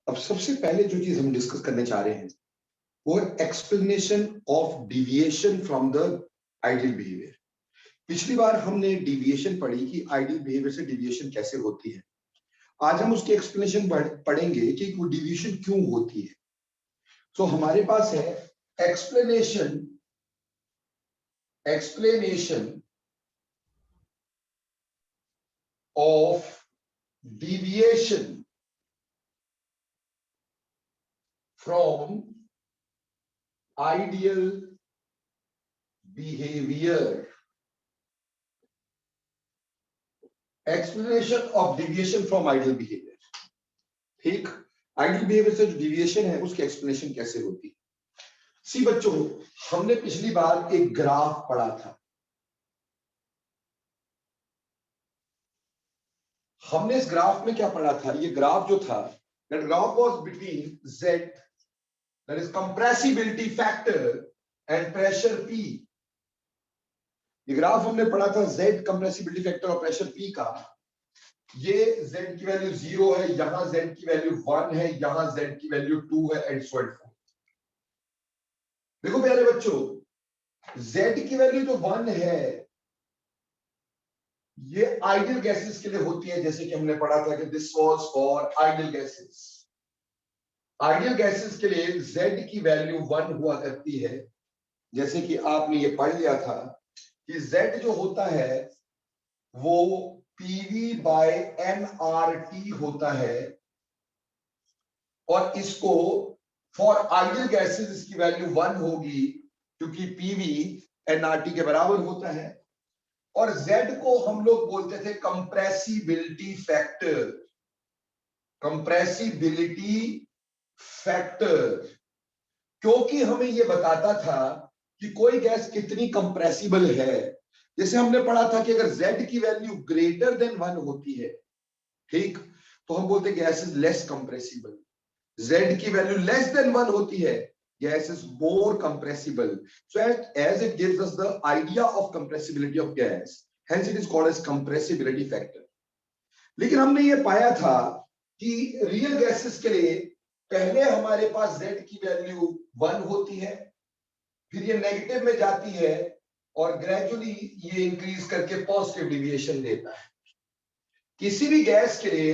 अब सबसे पहले जो चीज हम डिस्कस करने चाह रहे हैं वो है explanation of deviation from the ideal behaviour. पिछली बार हमने डिविएशन पढ़ी कि आइडियल बिहेवियर से डिविएशन कैसे होती है। आज हम उसकी एक्सप्लेनेशन पढ़ेंगे कि वो डिविएशन क्यों होती है। तो हमारे पास है explanation of deviation from ideal behavior. Explanation of deviation from ideal behavior. ठीक, आइडियल बिहेवियर से जो डिविएशन है उसकी एक्सप्लेनेशन कैसे होती है। सी बच्चों, हमने पिछली बार एक ग्राफ पढ़ा था। हमने इस ग्राफ में क्या पढ़ा था? ये ग्राफ जो था, that graph was between Z, that is compressibility factor, and pressure P. ये ग्राफ हमने पढ़ा था Z कंप्रेसिबिलिटी फैक्टर और प्रेशर P का। ये Z की वैल्यू 0 है, यहां Z की वैल्यू 1 है, यहां Z की वैल्यू 2 है, एंड सो ऑन। देखो प्यारे बच्चों, Z की वैल्यू जो 1 है ये आइडियल गैसेस के लिए होती है, जैसे कि हमने पढ़ा था कि this was for ideal gases. Ideal gases के लिए Z की वैल्यू 1 हुआ करती है, जैसे कि आपने ये पढ़ लिया था कि Z जो होता है वो PV बाय nRT होता है, और इसको फॉर आइडियल गैसेस इसकी वैल्यू 1 होगी क्योंकि PV nRT के बराबर होता है। और Z को हम लोग बोलते थे कंप्रेसिबिलिटी फैक्टर, कंप्रेसिबिलिटी फैक्टर, क्योंकि हमें यह बताता था कि कोई गैस कितनी कंप्रेसिबल है। जैसे हमने पढ़ा था कि अगर Z की वैल्यू ग्रेटर देन 1 होती है, ठीक, तो हम बोलते gas is less compressible. Z की वैल्यू लेस देन 1 होती है, gas is more compressible. So as it gives us the idea of compressibility of gas, hence it is called as compressibility factor. लेकिन हमने ये पाया था कि रियल गैसेस के लिए पहले हमारे पास Z की वैल्यू 1 होती है, फिर ये नेगेटिव में जाती है और ग्रेजुअली ये इंक्रीज करके पॉजिटिव डिविएशन देता है। किसी भी गैस के लिए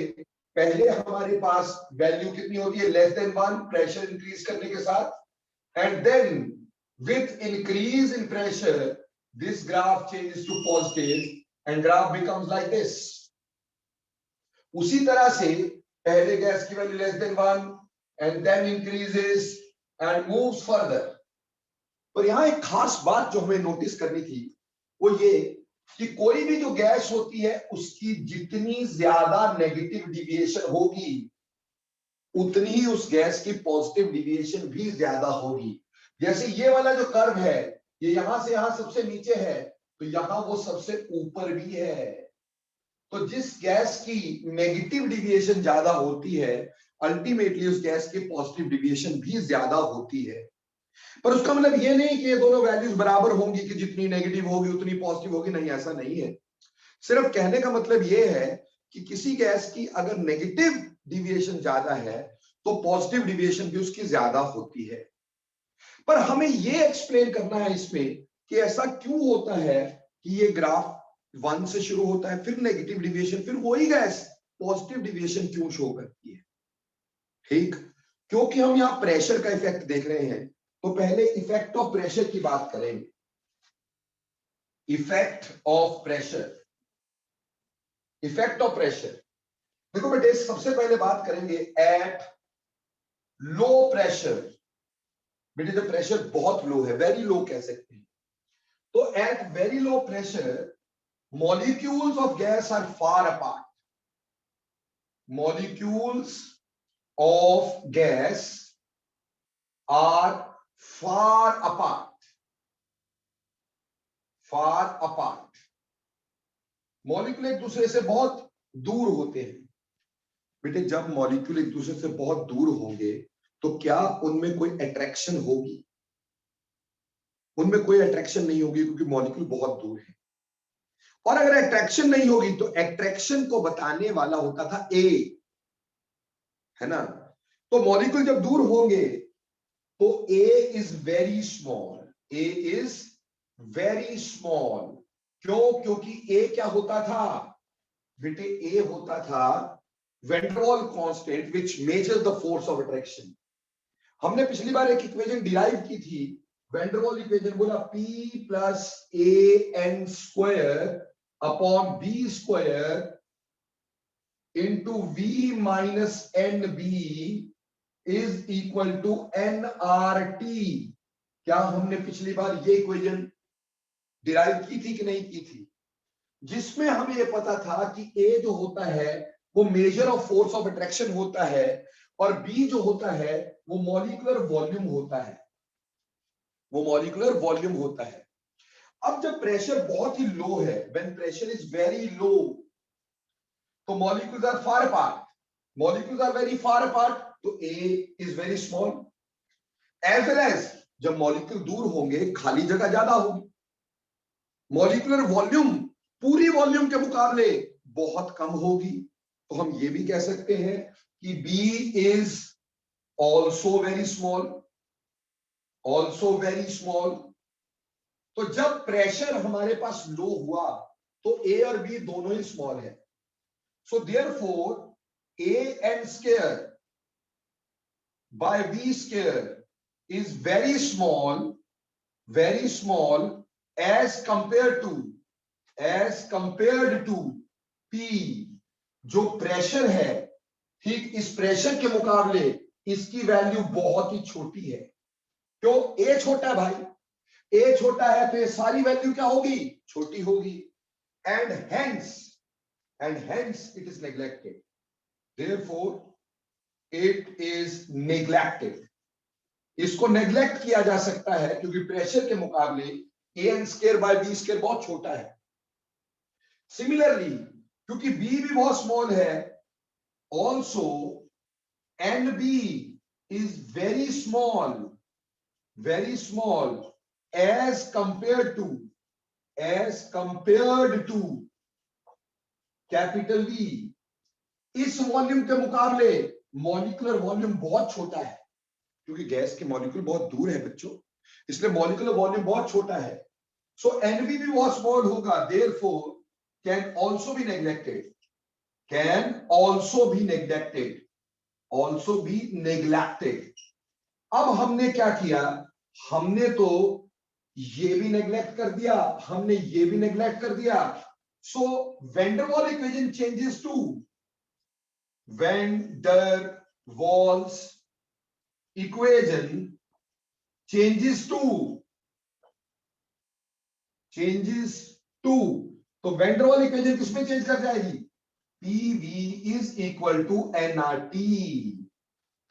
पहले हमारे पास वैल्यू कितनी होती है? लेस देन 1, प्रेशर इंक्रीज करने के साथ, and then with increase in pressure this graph changes to positive and graph becomes like this. उसी तरह से पहले गैस की value less than 1 and then increases and moves further. और यहां एक खास बात जो हमें नोटिस करनी थी वो ये कि कोई भी जो गैस होती है उसकी जितनी ज्यादा नेगेटिव डिविएशन होगी उतनी ही उस गैस की पॉजिटिव डिविएशन भी ज्यादा होगी। जैसे ये वाला जो कर्व है ये यहां से यहां सबसे नीचे है, तो यहां वो सबसे ऊपर भी है। तो जिस गैस की नेगेटिव डिविएशन ज्यादा होती है अल्टीमेटली उस गैस की पॉजिटिव डिविएशन भी ज्यादा होती है। पर उसका मतलब ये नहीं कि ये दोनों वैल्यूज बराबर होंगी कि जितनी नेगेटिव होगी उतनी पॉजिटिव होगी, नहीं, ऐसा नहीं है। सिर्फ कहने का मतलब ये है कि किसी गैस की अगर नेगेटिव डिविएशन ज्यादा है तो पॉजिटिव डिविएशन भी उसकी ज्यादा होती है। पर हमें ये एक्सप्लेन करना है इसमें कि ऐसा क्यों होता है कि ये ग्राफ 1 से शुरू होता है, फिर नेगेटिव डिविएशन, फिर वही गैस पॉजिटिव डिविएशन क्यों शो करती है। ठीक, क्योंकि हम यहां प्रेशर का इफेक्ट देख रहे हैं, तो पहले इफेक्ट ऑफ प्रेशर की बात करेंगे। Effect of pressure, effect of pressure, देखो बेटे सबसे पहले बात करेंगे एट लो प्रेशर। बेटे जब प्रेशर बहुत लो है, वेरी लो कह सकते हैं, तो at very low pressure molecules of gas are far apart. Molecules of gas are far apart. Far apart. Molecule एक दूसरे से बहुत दूर होते हैं। बेटे जब मॉलिक्यूल एक दूसरे से बहुत दूर होंगे तो क्या उनमें कोई अट्रैक्शन होगी? उनमें कोई अट्रैक्शन नहीं होगी क्योंकि मॉलिक्यूल बहुत दूर है। और अगर अट्रैक्शन नहीं होगी तो अट्रैक्शन को बताने वाला होता था ए, है ना। तो मॉलिक्यूल जब दूर होंगे तो a is very small, a is very small. क्यों? क्योंकि ए क्या होता था बेटे? ए होता था van der Waal constant which measures the force of attraction. हमने पिछली बार एक इक्वेशन डिराइव की थी, वैन डर वाल इक्वेशन, बोला P plus a n square upon b square into v minus n b is equal to n R T. क्या हमने पिछली बार ये इक्वेशन डिराइव की थी कि नहीं की थी? जिसमें हमें यह पता था कि ए जो होता है वो measure of force of attraction होता है और बी जो होता है वो मॉलिक्यूलर वॉल्यूम होता है, वो मॉलिक्यूलर वॉल्यूम होता है। अब जब प्रेशर बहुत ही लो है, when pressure is very low, तो molecules are far apart, molecules are very far apart, तो a is very small. As well as जब मॉलिक्यूल दूर होंगे खाली जगह ज्यादा होगी, मॉलिक्यूलर वॉल्यूम पूरी वॉल्यूम के मुकाबले बहुत कम होगी। तो हम ये भी कह सकते हैं कि b is also very small, also very small. तो जब प्रेशर हमारे पास लो हुआ तो ए और बी दोनों ही स्मॉल है। So therefore a n square by b square is very small, very small as compared to P। जो प्रेशर है, ठीक, इस प्रेशर के मुकाबले इसकी वैल्यू बहुत ही छोटी है। क्यों? ए छोटा है भाई, ए छोटा है तो ये सारी वैल्यू क्या होगी? छोटी होगी। And hence it is neglected, therefore it is neglected. इसको नेग्लेक्ट किया जा सकता है क्योंकि प्रेशर के मुकाबले a n square by b square बहुत छोटा है। सिमिलरली क्योंकि बी भी बहुत स्मॉल है, also n b is very small as compared to capital b. इस वॉल्यूम के मुकाबले मॉलिक्यूलर वॉल्यूम बहुत छोटा है, क्योंकि गैस के मॉलिक्यूल बहुत दूर है बच्चों, इसलिए मॉलिक्यूलर वॉल्यूम बहुत छोटा है। सो एनवी भी बहुत स्मॉल होगा, therefore can also be neglected. अब हमने क्या किया? हमने तो ये भी नेग्लेक्ट कर दिया, हमने ये भी नेग्लेक्ट कर दिया। सो van der Waals equation changes to van der Waals equation changes to तो वैन डर वाल इक्वेशन किसमें चेंज कर जाएगी? PV is equal to nRT।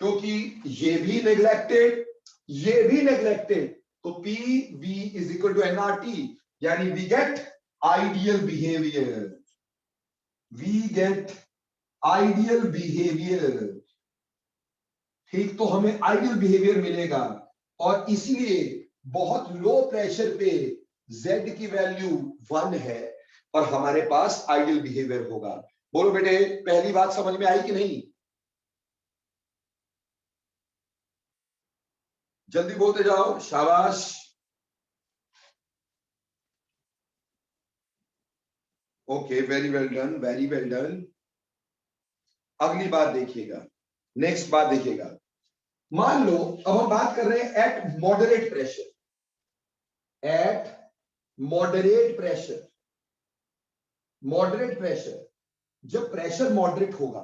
क्योंकि ये भी नेग्लेक्टेड, ये भी नेग्लेक्टेड, तो PV is equal to nRT, यानी वी गेट आइडियल बिहेवियर, ठीक। तो हमें आइडियल बिहेवियर मिलेगा और इसीलिए बहुत लो प्रेशर पे Z की वैल्यू 1 है और हमारे पास आइडियल बिहेवियर होगा। बोलो बेटे, पहली बात समझ में आई कि नहीं? जल्दी बोलते जाओ, शाबाश। Okay, very well done, very well done. अगली बात देखिएगा, नेक्स्ट बात देखिएगा। मान लो अब हम बात कर रहे हैं eight moderate pressure, moderate pressure. जब प्रेशर मॉडरेट होगा,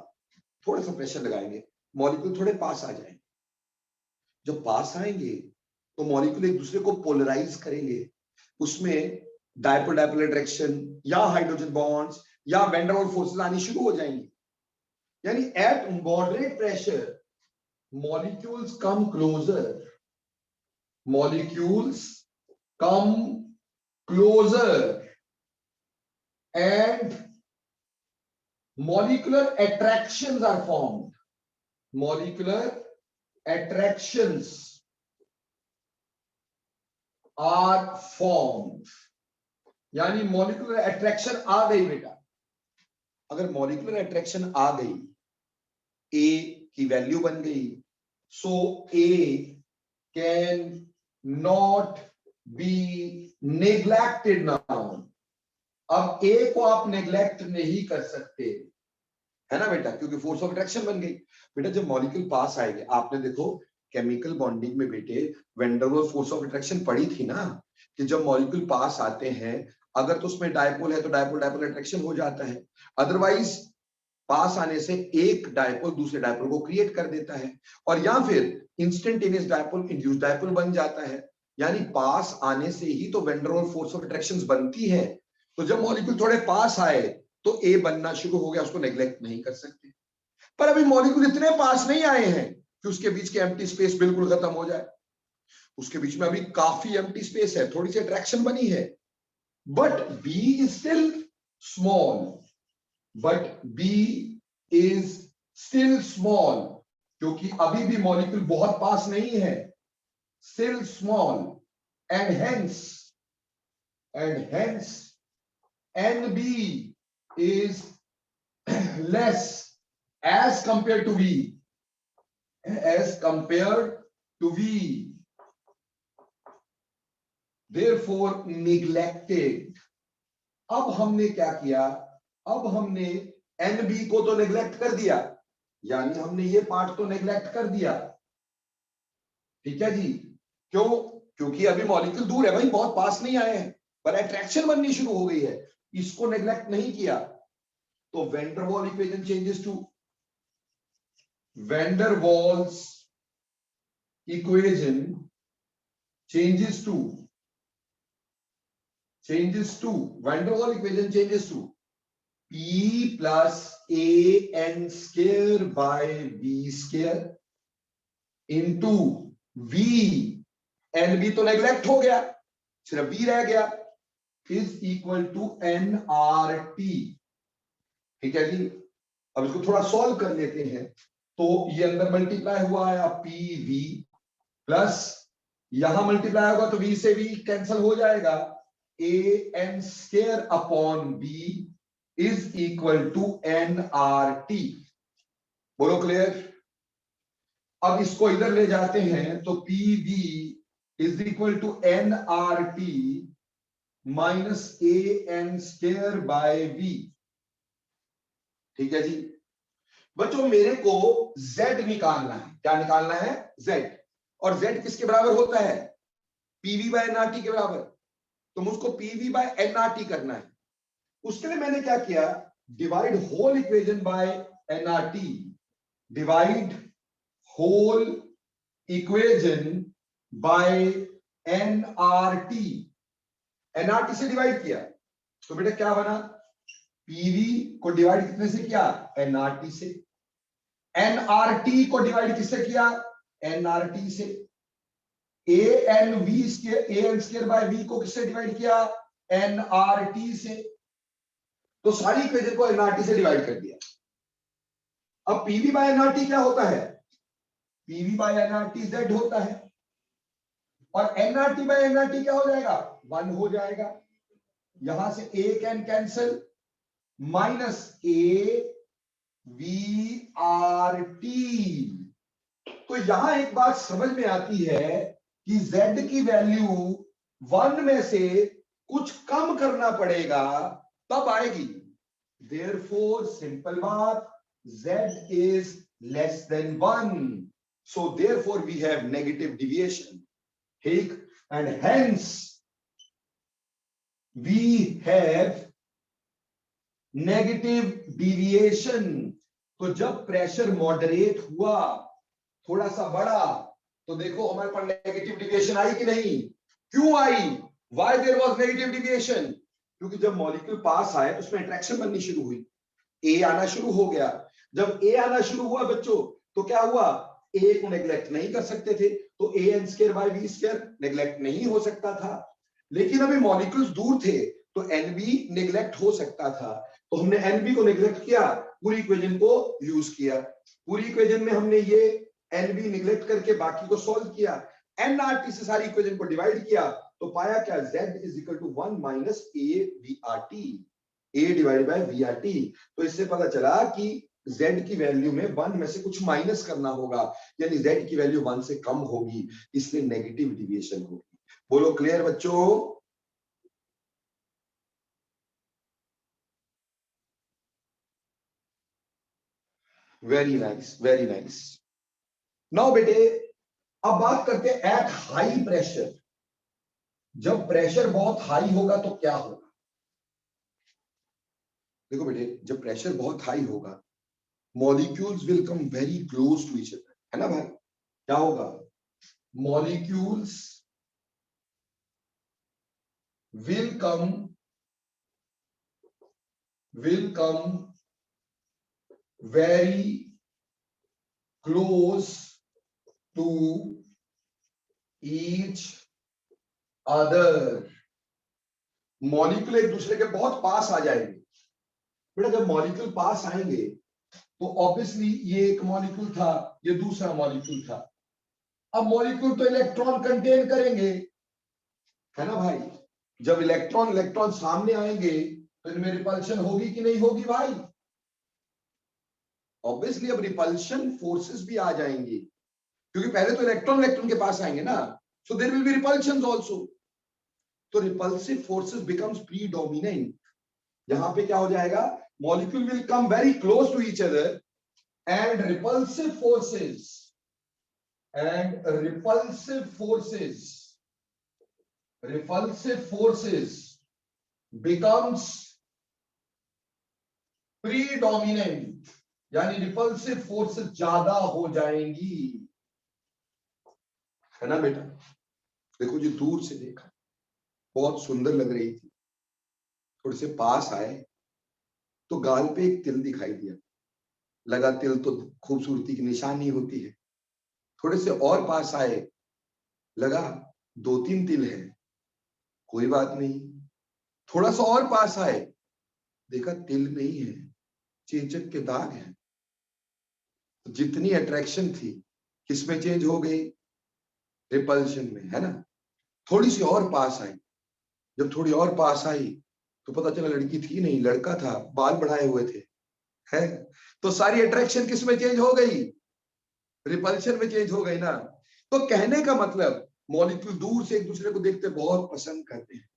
थोड़ा सा प्रेशर लगाएंगे, मॉलिक्यूल थोड़े पास आ जाएंगे। जब पास आएंगे तो मॉलिक्यूल एक दूसरे को पोलराइज करेंगे, उसमें डायपोल डायपोल अट्रैक्शन या हाइड्रोजन बॉन्ड्स या वैन डर वाल फोर्सेस आनी शुरू हो जाएंगी। यानी eight moderate pressure molecules come closer, and molecular attractions are formed, यानी मॉलिक्यूलर अट्रैक्शन आ गई बेटा। अगर मॉलिक्यूलर अट्रैक्शन आ गई, ए की वैल्यू बन गई, so A can not be neglected now. अब A को आप नेग्लेक्ट नहीं कर सकते, है ना बेटा, क्योंकि फोर्स ऑफ अट्रैक्शन बन गई। बेटा जब मॉलिक्यूल पास आएंगे, आपने देखो केमिकल बॉन्डिंग में बेटे van der Waals force of attraction पढ़ी थी ना, कि जब मॉलिक्यूल पास आते हैं अगर तो उसमें डायपोल है तो डायपोल डायपोल अट्रैक्शन हो जाता है, अदरवाइज पास आने से एक डायपोल दूसरे डायपोल को क्रिएट कर देता है, और या फिर इंस्टेंटेनियस डायपोल इंड्यूस डायपोल बन जाता है। यानी पास आने से ही तो van der Waals force of attraction बनती है। तो जब मॉलिक्यूल थोड़े पास आए तो ए बनना शुरू हो गया, उसको नेग्लेक्ट नहीं कर सकते। पर अभी मॉलिक्यूल इतने पास नहीं आए हैं कि उसके बीच के एम्प्टी स्पेस बिल्कुल खत्म हो जाए, उसके बीच में अभी काफी एम्प्टी स्पेस है, थोड़ी सी अट्रैक्शन बनी है, but b is still small, but b is still small, क्योंकि अभी भी मॉलिक्यूल बहुत पास नहीं है, still small, and hence NB is less as compared to V, as compared to V, therefore neglected। अब हमने क्या किया, अब हमने NB को तो नेग्लेक्ट कर दिया, यानी हमने ये पार्ट तो नेग्लेक्ट कर दिया, ठीक है जी। क्यों? क्योंकि अभी मॉलिक्यूल दूर है भाई, बहुत पास नहीं आए हैं, पर अट्रैक्शन बननी शुरू हो गई है, इसको नेग्लेक्ट नहीं किया। तो van der Waals equation changes to, van der Waals equation changes to van der Waals equation changes to P plus AN square by V square into V, NB तो नेग्लेक्ट हो गया, सिर्फ V रह गया, is equal to NRT, ठीक है जी। अब इसको थोड़ा सॉल्व कर लेते हैं, तो ये अंदर मल्टीप्लाई हुआ है PV प्लस यहां मल्टीप्लाई होगा तो V से V कैंसिल हो जाएगा, AN square upon B is equal to NRT। बोलो क्लियर? अब इसको इधर ले जाते हैं तो PV is equal to NRT minus AN square by V, ठीक है जी। बच्चों मेरे को Z निकालना है, क्या निकालना है? Z, और Z किसके बराबर होता है? PV बाय NRT के बराबर, तो मुझको PV बाय NRT करना है। उसके लिए मैंने क्या किया, divide whole equation by NRT, divide whole equation by NRT, NRT से डिवाइड किया तो बेटा क्या बना, PV को डिवाइड कितने से किया? NRT से। NRT को डिवाइड किससे किया? NRT से। AN स्क्वायर बाय V को किससे डिवाइड किया? NRT से। तो सारी इक्वेशन को NRT से डिवाइड कर दिया। अब PV बाय NRT क्या होता है? PV बाय NRT Z होता है, और NRT बाय NRT क्या हो जाएगा? 1 हो जाएगा। यहां से A can cancel, minus AVRT। तो यहां एक बात समझ में आती है कि Z की वैल्यू 1 में से कुछ कम करना पड़ेगा तब आएगी। Therefore, सिंपल बात, Z is less than 1. So therefore we have negative deviation. ठीक, and hence we have negative deviation. तो जब प्रेशर मॉडरेट हुआ, थोड़ा सा बढ़ा, तो देखो हमारे पास नेगेटिव डिविएशन आई कि नहीं? क्यों आई? Why there was negative deviation? क्योंकि जब मॉलिक्यूल पास आए तो उसमें अट्रैक्शन बननी शुरू हुई, ए आना शुरू हो गया। जब ए आना शुरू हुआ बच्चों तो क्या हुआ, ए को नेग्लेक्ट नहीं कर सकते थे, तो AN square by V square neglect नहीं हो सकता था। लेकिन अभी मॉलिक्यूल्स दूर थे तो NB नेग्लेक्ट हो सकता था, तो हमने NB को नेग्लेक्ट किया, पूरी इक्वेशन को यूज किया। पूरी इक्वेशन में हमने ये NB नेग्लेक्ट करके बाकी को सॉल्व किया, NRT से सारी इक्वेशन को डिवाइड किया, तो पाया क्या, Z is equal to 1 minus AVRT, A divide by VRT। तो इससे पता चला कि z की वैल्यू में 1 में से कुछ माइनस करना होगा, यानी z की वैल्यू 1 से कम होगी, इसलिए नेगेटिव डिविएशन होगी। बोलो क्लियर बच्चों? Very nice, very nice. Now बेटे अब बात करते हैं एट हाई प्रेशर। जब प्रेशर बहुत हाई होगा तो क्या होगा? देखो बेटे, जब प्रेशर बहुत हाई होगा, molecules will come very close to each other, है ना भाई? क्या होगा? Molecules will come very close to each other. Molecule एक दूसरे के बहुत पास आ जाएंगे। बेटा जब मॉलिक्यूल पास आएंगे तो ऑब्वियसली ये एक मॉलिक्यूल था, ये दूसरा मॉलिक्यूल था। अब मॉलिक्यूल तो इलेक्ट्रॉन कंटेन करेंगे, है ना भाई? जब इलेक्ट्रॉन इलेक्ट्रॉन सामने आएंगे तो इनमें रिपल्शन होगी कि नहीं होगी भाई? ऑब्वियसली अब रिपल्शन फोर्सेस भी आ जाएंगी, क्योंकि पहले तो इलेक्ट्रॉन इलेक्ट्रॉन के पास आएंगे ना, so there will be repulsions also. तो रिपल्सिव फोर्सेस बिकम्स प्रीडोमिनेंट। यहां पे क्या हो जाएगा? Molecule will come very close to each other and repulsive forces becomes predominant, यानी रिपल्सिव फोर्सेस ज्यादा हो जाएंगी, है ना बेटा? देखो जी, दूर से देखा बहुत सुंदर लग रही थी, थोड़े से पास आए तो गाल पे एक तिल दिखाई दिया, लगा तिल तो खूबसूरती की निशानी होती है। थोड़े से और पास आए, लगा 2-3 तिल है, कोई बात नहीं। थोड़ा सा और पास आए, देखा तिल नहीं है, चेचक के दाग है। जितनी अट्रैक्शन थी किसमें चेंज हो गई? रिपल्शन में, है ना? थोड़ी सी और पास आई, जब थोड़ी और पास आई तो पता चला लड़की थी नहीं, लड़का था, बाल बढ़ाए हुए थे, है? तो सारी अट्रैक्शन किस में चेंज हो गई? रिपल्शन में चेंज हो गई ना। तो कहने का मतलब, मॉलिक्यूल दूर से एक दूसरे को देखते बहुत पसंद करते हैं,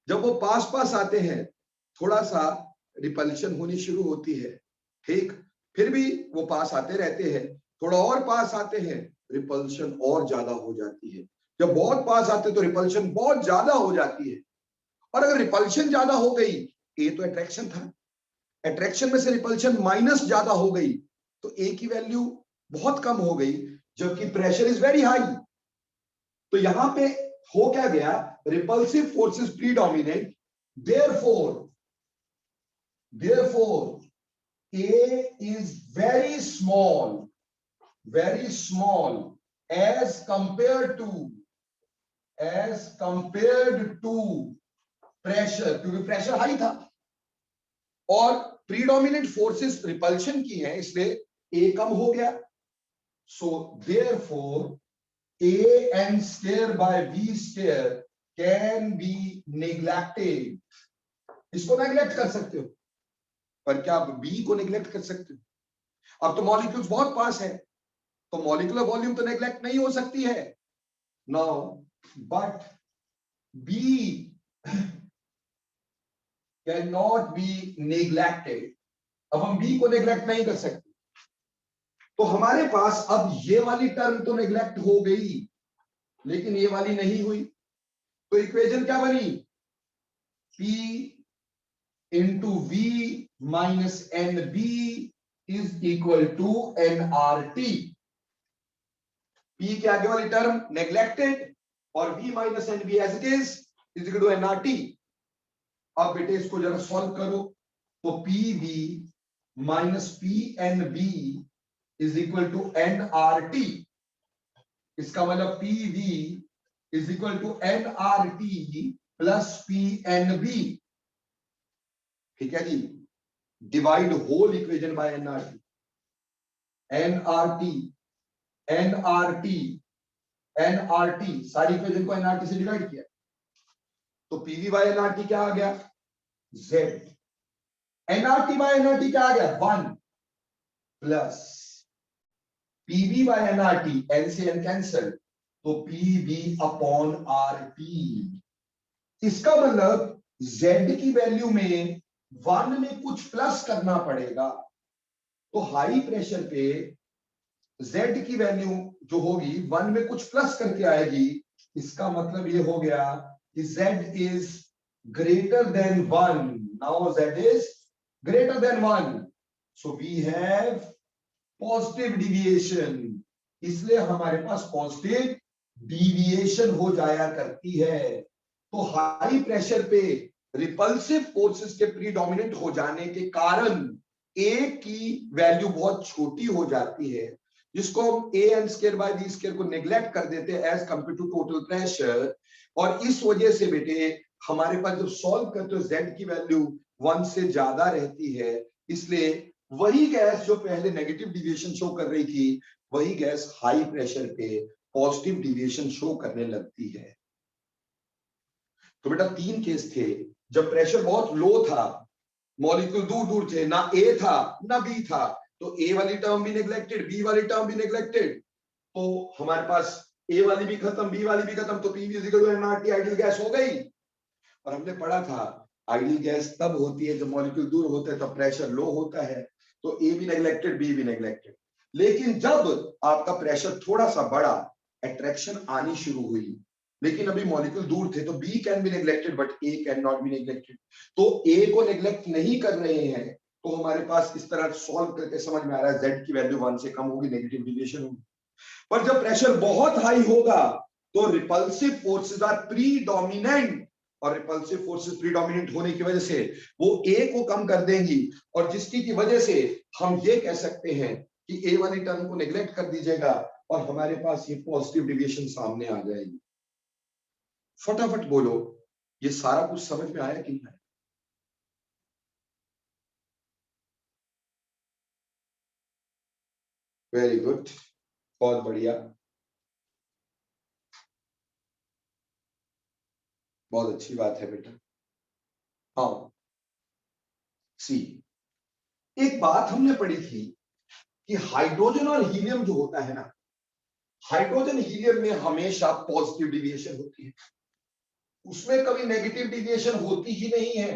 जब वो पास पास आते हैं थोड़ा सा रिपल्शन होनी शुरू होती है, ठीक? फिर भी वो पास आते रहते हैं, थोड़ा और पास आते हैं, रिपल्शन और ज्यादा हो जाती है। जब बहुत पास आते तो रिपल्शन बहुत ज्यादा हो जाती है। और अगर रिपल्शन ज्यादा हो गई, ए तो अट्रैक्शन था, अट्रैक्शन में से रिपल्शन माइनस ज्यादा हो गई, तो ए की वैल्यू बहुत कम हो गई, जबकि प्रेशर इज वेरी हाई। तो यहां पे हो क्या गया? Repulsive forces predominate, therefore A is very small as compared to pressure, क्योंकि प्रेशर हाई था और प्रीडोमिनेंट फोर्सेस रिपल्शन की हैं, इसलिए ए कम हो गया। So therefore A n square by B square can be neglected। इसको नेग्लेक्ट कर सकते हो, पर क्या आप B को नेग्लेक्ट कर सकते हो? अब तो मॉलिक्यूल्स बहुत पास है, तो मॉलिक्यूलर वॉल्यूम तो नेग्लेक्ट नहीं हो सकती है। Now but B can not be neglected. अब हम B को नेग्लेक्ट नहीं कर सकते, तो हमारे पास अब ये वाली टर्म तो नेग्लेक्ट हो गई, लेकिन ये वाली नहीं हुई। तो इक्वेशन क्या बनी? P into V minus NB is equal to nRT। P के आगे वाली टर्म नेग्लेक्टेड और V minus NB as it is equal to nRT। अब बेटे इसको जरा सॉल्व करो, तो PV minus PNB is equal to nRT। इसका मतलब PV is equal to nRT plus PNB, ठीक है जी? Divide whole equation by nRT, nRT सारी इक्वेशन को nRT से डिवाइड किया, तो PV बाय nRT क्या आ गया? Z। nRT बाय nRT क्या आ गया? 1। Plus PB by NRT, n से एन कैंसल, तो पीबी अपॉन आरटी। इसका मतलब जेड की वैल्यू में 1 में कुछ प्लस करना पड़ेगा, तो हाई प्रेशर पे जेड की वैल्यू जो होगी 1 में कुछ प्लस करके आएगी। इसका मतलब ये हो गया कि Z is greater than 1। Now Z is greater than 1, so we have positive deviation, इसलिए हमारे पास पॉजिटिव डिविएशन हो जाया करती है। तो हाई प्रेशर पे रिपल्सिव फोर्सेस के प्रीडोमिनेंट हो जाने के कारण ए की वैल्यू बहुत छोटी हो जाती है, जिसको हम a n square by b square को नेग्लेक्ट कर देते हैं as compare to total pressure. और इस वजह से बेटे हमारे पास जब सॉल्व करते हो जेड की वैल्यू 1 से ज्यादा रहती है, इसलिए वही गैस जो पहले नेगेटिव डिविएशन शो कर रही थी, वही गैस हाई प्रेशर पे पॉजिटिव डिविएशन शो करने लगती है। तो बेटा 3 केस थे जब प्रेशर बहुत लो था, मॉलिक्यूल दूर दूर थे, ना ए था ना बी था, तो ए वाली टर्म भी नेग्लेक्टेड, बी वाली टर्म भी नेग्लेक्टेड, तो हमारे पास ए वाली भी खत्म, बी वाली भी खत्म, तो P V equal to NRT ideal gas हो गई। और हमने पढ़ा था आइडियल गैस तब होती है जब मॉलिक्यूल दूर होते हैं, तब प्रेशर लो होता है, तो ए भी नेग्लेक्टेड, बी भी नेग्लेक्टेड। लेकिन जब आपका प्रेशर थोड़ा सा बढ़ा, अट्रैक्शन आनी शुरू हुई, लेकिन अभी मॉलिक्यूल दूर थे, तो b can be neglected but a can not be neglected. तो ए को नेग्लेक्ट नहीं कर रहे हैं, तो हमारे पास इस तरह सॉल्व करके समझ में आ रहा है जेड की वैल्यू 1 से कम होगी, नेगेटिव डिविएशन होगी। पर जब प्रेशर बहुत हाई होगा तो रिपल्सिव फोर्सेस आर प्रीडोमिनेंट, और रिपल्सिव फोर्सेस प्रीडोमिनेंट होने की वजह से वो ए को कम कर देंगी, और जिसकी की वजह से हम ये कह सकते हैं कि ए वाली टर्म को नेग्लेक्ट कर दीजिएगा और हमारे पास ये पॉजिटिव डिविएशन सामने आ जाएगी। फटाफट बोलो, ये सारा कुछ समझ में आया कि नहीं? वेरी गुड, बहुत बढ़िया, बहुत अच्छी बात है बेटा। हाँ सी, एक बात हमने पढ़ी थी कि हाइड्रोजन और हीलियम जो होता है ना, हाइड्रोजन हीलियम में हमेशा पॉजिटिव डिविएशन होती है, उसमें कभी नेगेटिव डिविएशन होती ही नहीं है।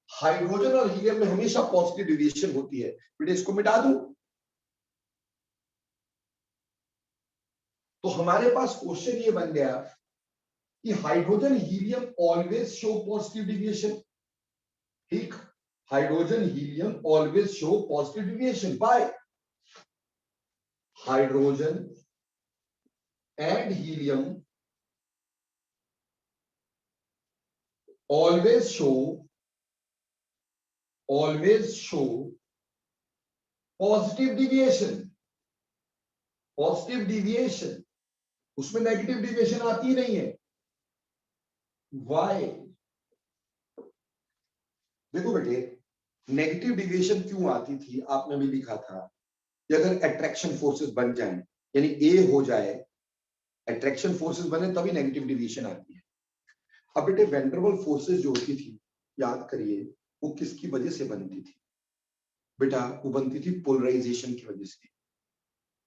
हाइड्रोजन और हीलियम में हमेशा पॉजिटिव डिविएशन होती है। बेटा इसको मिटा दूं, तो हमारे पास क्वेश्चन ये बन गया कि hydrogen helium always show positive deviation. ठीक, hydrogen helium always show positive deviation by hydrogen and helium always show positive deviation, उसमें नेगेटिव डिविएशन आती ही नहीं है। Why? देखो बेटे, नेगेटिव डिविएशन क्यों आती थी, आपने भी लिखा था कि अगर अट्रैक्शन फोर्सेस बन जाएं, यानी ए हो जाए, अट्रैक्शन फोर्सेस बने तभी नेगेटिव डिविएशन आती है। अब बेटे वेंड्रेबल फोर्सेस जो होती थी, याद करिए वो किसकी वजह से बनती थी? बेटा वो बनती थी पोलराइजेशन की वजह से,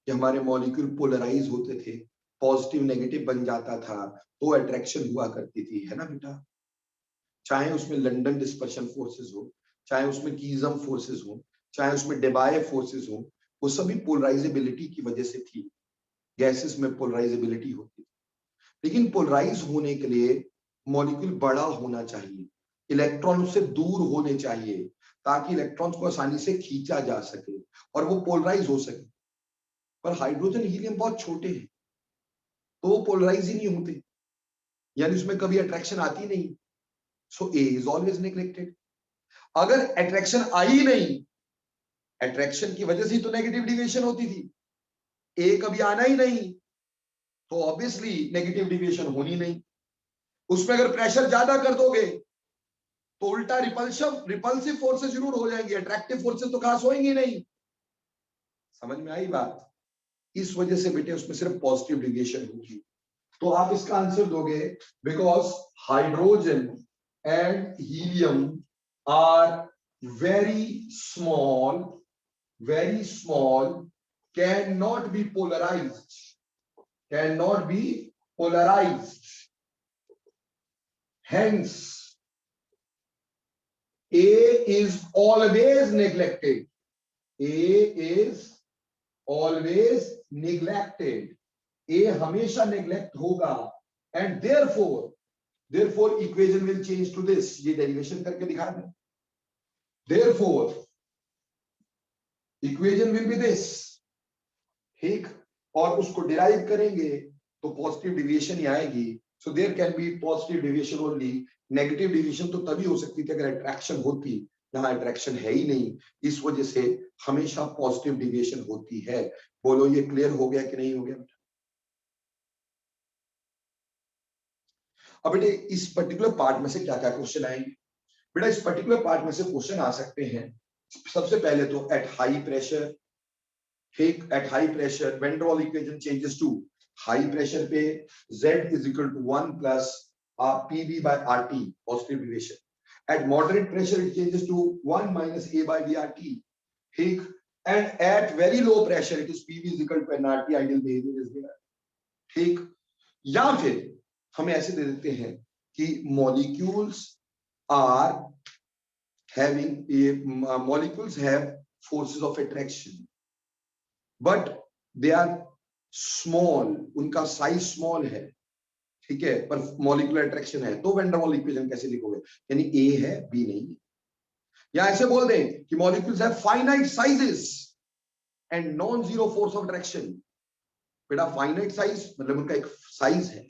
कि हमारे मॉलिक्यूल पोलराइज होते थे, पॉजिटिव नेगेटिव बन जाता था, तो अट्रैक्शन हुआ करती थी, है ना बेटा? चाहे उसमें लंदन डिस्पर्शन फोर्सेस हो, चाहे उसमें कीजम फोर्सेस हो, चाहे उसमें डेबाये फोर्सेस हो, वो सभी पोलराइजेबिलिटी की वजह से थी। गैसेस में पोलराइजेबिलिटी होती थी, लेकिन पोलराइज होने के लिए मॉलिक्यूल बड़ा होना चाहिए, इलेक्ट्रॉन उससे दूर होने चाहिए, ताकि इलेक्ट्रॉन्स को आसानी से खींचा जा सके और वो पोलराइज हो सके। पर हाइड्रोजन हीलियम बहुत छोटे हैं, तो वो पोलराइज ही नहीं होते, यानी उसमें कभी अट्रैक्शन आती नहीं, सो ए इज ऑलवेज नेग्लेक्टेड। अगर अट्रैक्शन आई नहीं, अट्रैक्शन की वजह से ही तो नेगेटिव डिविएशन होती थी, ए कभी आना ही नहीं, तो ऑब्वियसली नेगेटिव डिविएशन होनी नहीं। उसमें अगर प्रेशर ज्यादा कर दोगे तो उल्टा रिपल्सिव फोर्सेस जरूर हो जाएंगे, अट्रैक्टिव फोर्सेस तो खास होंगी नहीं। समझ में आई बात? इस वजह से बेटे उसमें सिर्फ पॉजिटिव डिविएशन होगी। तो आप इसका आंसर दोगे because hydrogen and helium are very small very small, cannot be polarized. Cannot be polarized. Hence, A is always neglected. A is always neglected. A हमेशा neglect होगा, and therefore equation will change to this. ये derivation करके दिखा दें. Therefore equation will be this. ठीक, और उसको derive करेंगे तो positive deviation ही आएगी. So there can be positive deviation only. Negative deviation तो तभी हो सकती थी अगर attraction होती. यहाँ attraction है ही नहीं, इस वजह से हमेशा positive deviation होती है. बोलो ये clear हो गया कि नहीं हो गया? अब बेटे इस पर्टिकुलर पार्ट में से क्या क्या क्वेश्चन आएंगे? बेटा इस पर्टिकुलर पार्ट में से क्वेश्चन आ सकते हैं. सबसे पहले तो एट हाई प्रेशर, ठीक, at high pressure van der Waals equation changes to high pressure पे Z is equal to 1 plus PV by RT positive deviation. At moderate pressure it changes to 1 minus A by VRT, ठीक, and at very low pressure it is PV is equal to NRT ideal behaviour is there, ठीक. या फिर हमें ऐसे दे देते हैं कि molecules are having molecules have forces of attraction but they are small, उनका साइज स्मॉल है, ठीक है, पर मॉलिक्यूलर अट्रैक्शन है. तो वैन डर वाल्स इक्वेशन कैसे लिखोगे? यानी ए है बी नहीं है. या ऐसे बोल दें कि molecules have finite sizes and non zero force of attraction. बेटा फाइनाइट साइज मतलब उनका एक साइज है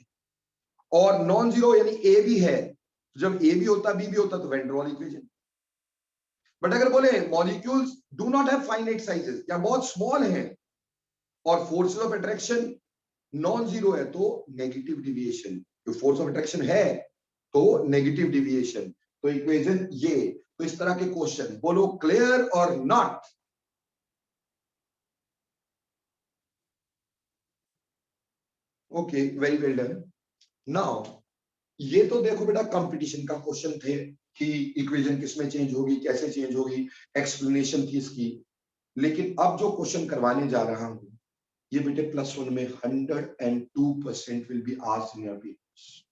और नॉन जीरो यानी ए भी है. जब ए भी होता बी भी होता तो van der Waals equation. But अगर बोले molecules do not have finite sizes या बहुत स्मॉल हैं और forces of attraction non zero है तो नेगेटिव डिविएशन. जो फोर्स ऑफ अट्रैक्शन है तो नेगेटिव डिविएशन. तो इक्वेशन ये. तो इस तरह के क्वेश्चन बोलो क्लियर और not. Okay, very well done. Now ये तो देखो बेटा कंपटीशन का क्वेश्चन थे कि इक्वेशन किसमें चेंज होगी, कैसे चेंज होगी, एक्सप्लेनेशन थी इसकी. लेकिन अब जो क्वेश्चन करवाने जा रहा हूं ये बेटे +1 में 102% will be asked in your papers.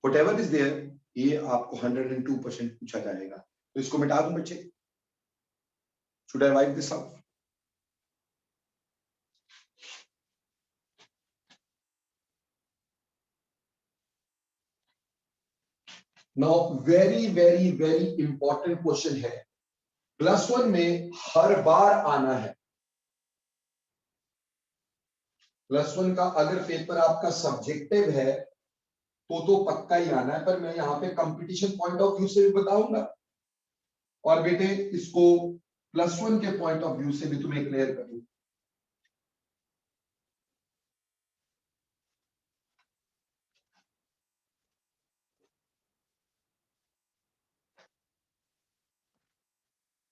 Whatever is there ये आपको 102% पूछा जाएगा. तो इसको मिटा दूं बच्चे? Should I wipe this out? Now very very very important question है. +1 में हर बार आना है. +1 का अगर पेपर आपका सब्जेक्टिव है तो पक्का ही आना है. पर मैं यहाँ पे कंपटीशन पॉइंट ऑफ व्यू से भी बताऊंगा और बेटे इसको +1 के पॉइंट ऑफ व्यू से भी तुम्हें क्लियर करूं.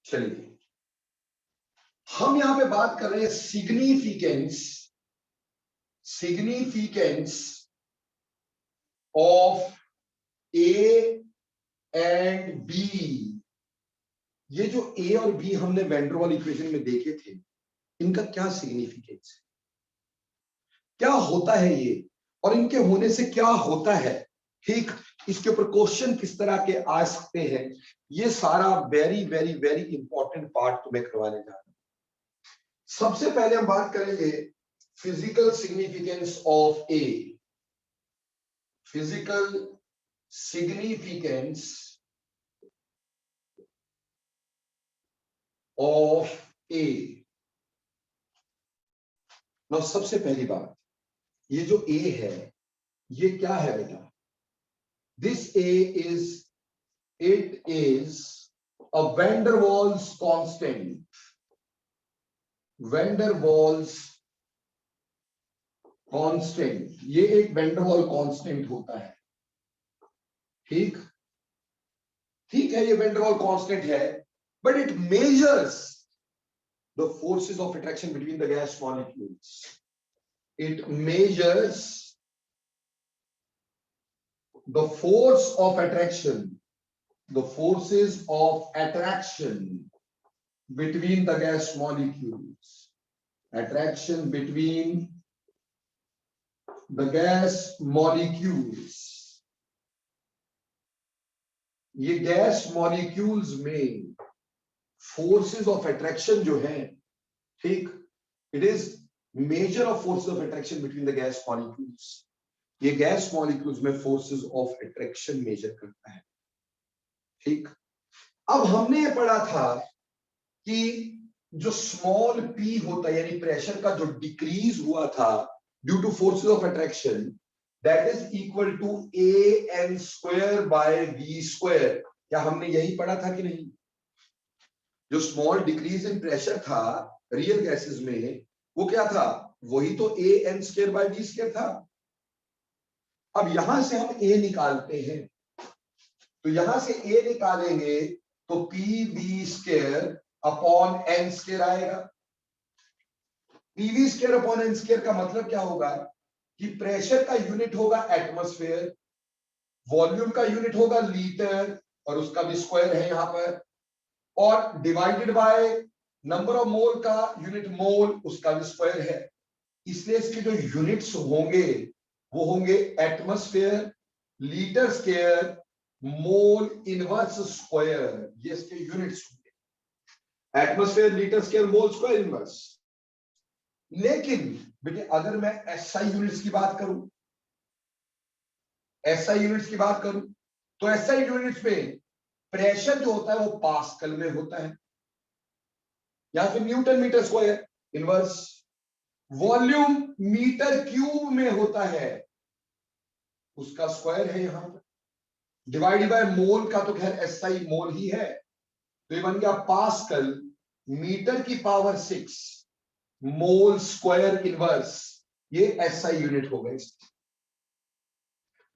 चलिए हम यहां पे बात कर रहे हैं significance of a and b. ये जो ए और बी हमने वैन डर वाल्स इक्वेशन में देखे थे इनका क्या सिग्निफिकेंस है, क्या होता है ये और इनके होने से क्या होता है, ठीक. इसके ऊपर क्वेश्चन किस तरह के आ सकते हैं ये सारा very very very important part तुम्हें करवाने जा रहा हूं. सबसे पहले हम बात करेंगे physical significance of A. Physical significance of A. now सबसे पहली बात ये जो ए है ये क्या है बेटा? This a it is a van der Waals constant. Van der Waals constant ये एक वैन डर वाल्स कांस्टेंट होता है, ठीक. ठीक है ये वैन डर वाल्स कांस्टेंट है but it measures the forces of attraction between the gas molecules. It measures the force of attraction, the forces of attraction between the gas molecules. Attraction between the gas molecules. ये gas molecules में forces of attraction जो है, ठीक, it is measure of forces of attraction between the gas molecules. ये gas molecules में forces of attraction major करता है. ठीक, अब हमने ये पढ़ा था कि जो स्मॉल p होता है, यानी प्रेशर का जो डिक्रीज हुआ था due to forces of attraction, that is equal to an square by v square. क्या हमने यही पढ़ा था कि नहीं? जो स्मॉल डिक्रीज इन प्रेशर था रियल गैसेस में, वो क्या था? वही तो an square by v square था. अब यहां से हम a निकालते हैं, तो यहां से a निकालेंगे तो pv square upon n square आएगा. pv square upon n square का मतलब क्या होगा कि प्रेशर का यूनिट होगा एटमॉस्फेयर, वॉल्यूम का यूनिट होगा लीटर, और उसका भी स्क्वायर है यहां पर, और divided by number of mole का यूनिट मोल, उसका भी स्क्वायर है. इसलिए इसके जो यूनिट्स होंगे वो होंगे atmosphere, litre square, mole inverse square. ये इसके यूनिट्स होंगे, atmosphere, litre square, mole square, inverse. लेकिन बेटे अगर मैं एसआई यूनिट्स की बात करूं, एसआई यूनिट्स की बात करूं, तो एसआई यूनिट्स में प्रेशर जो होता है वो पास्कल में होता है, या फिर newton metre square inverse. Volume metre cube में होता है, उसका स्क्वायर है यहां पर. डिवाइड बाय मोल का तो खैर एसआई मोल ही है, तो ये बन गया पास्कल मीटर की पावर 6 मोल स्क्वायर इनवर्स. ये एसआई यूनिट हो गए.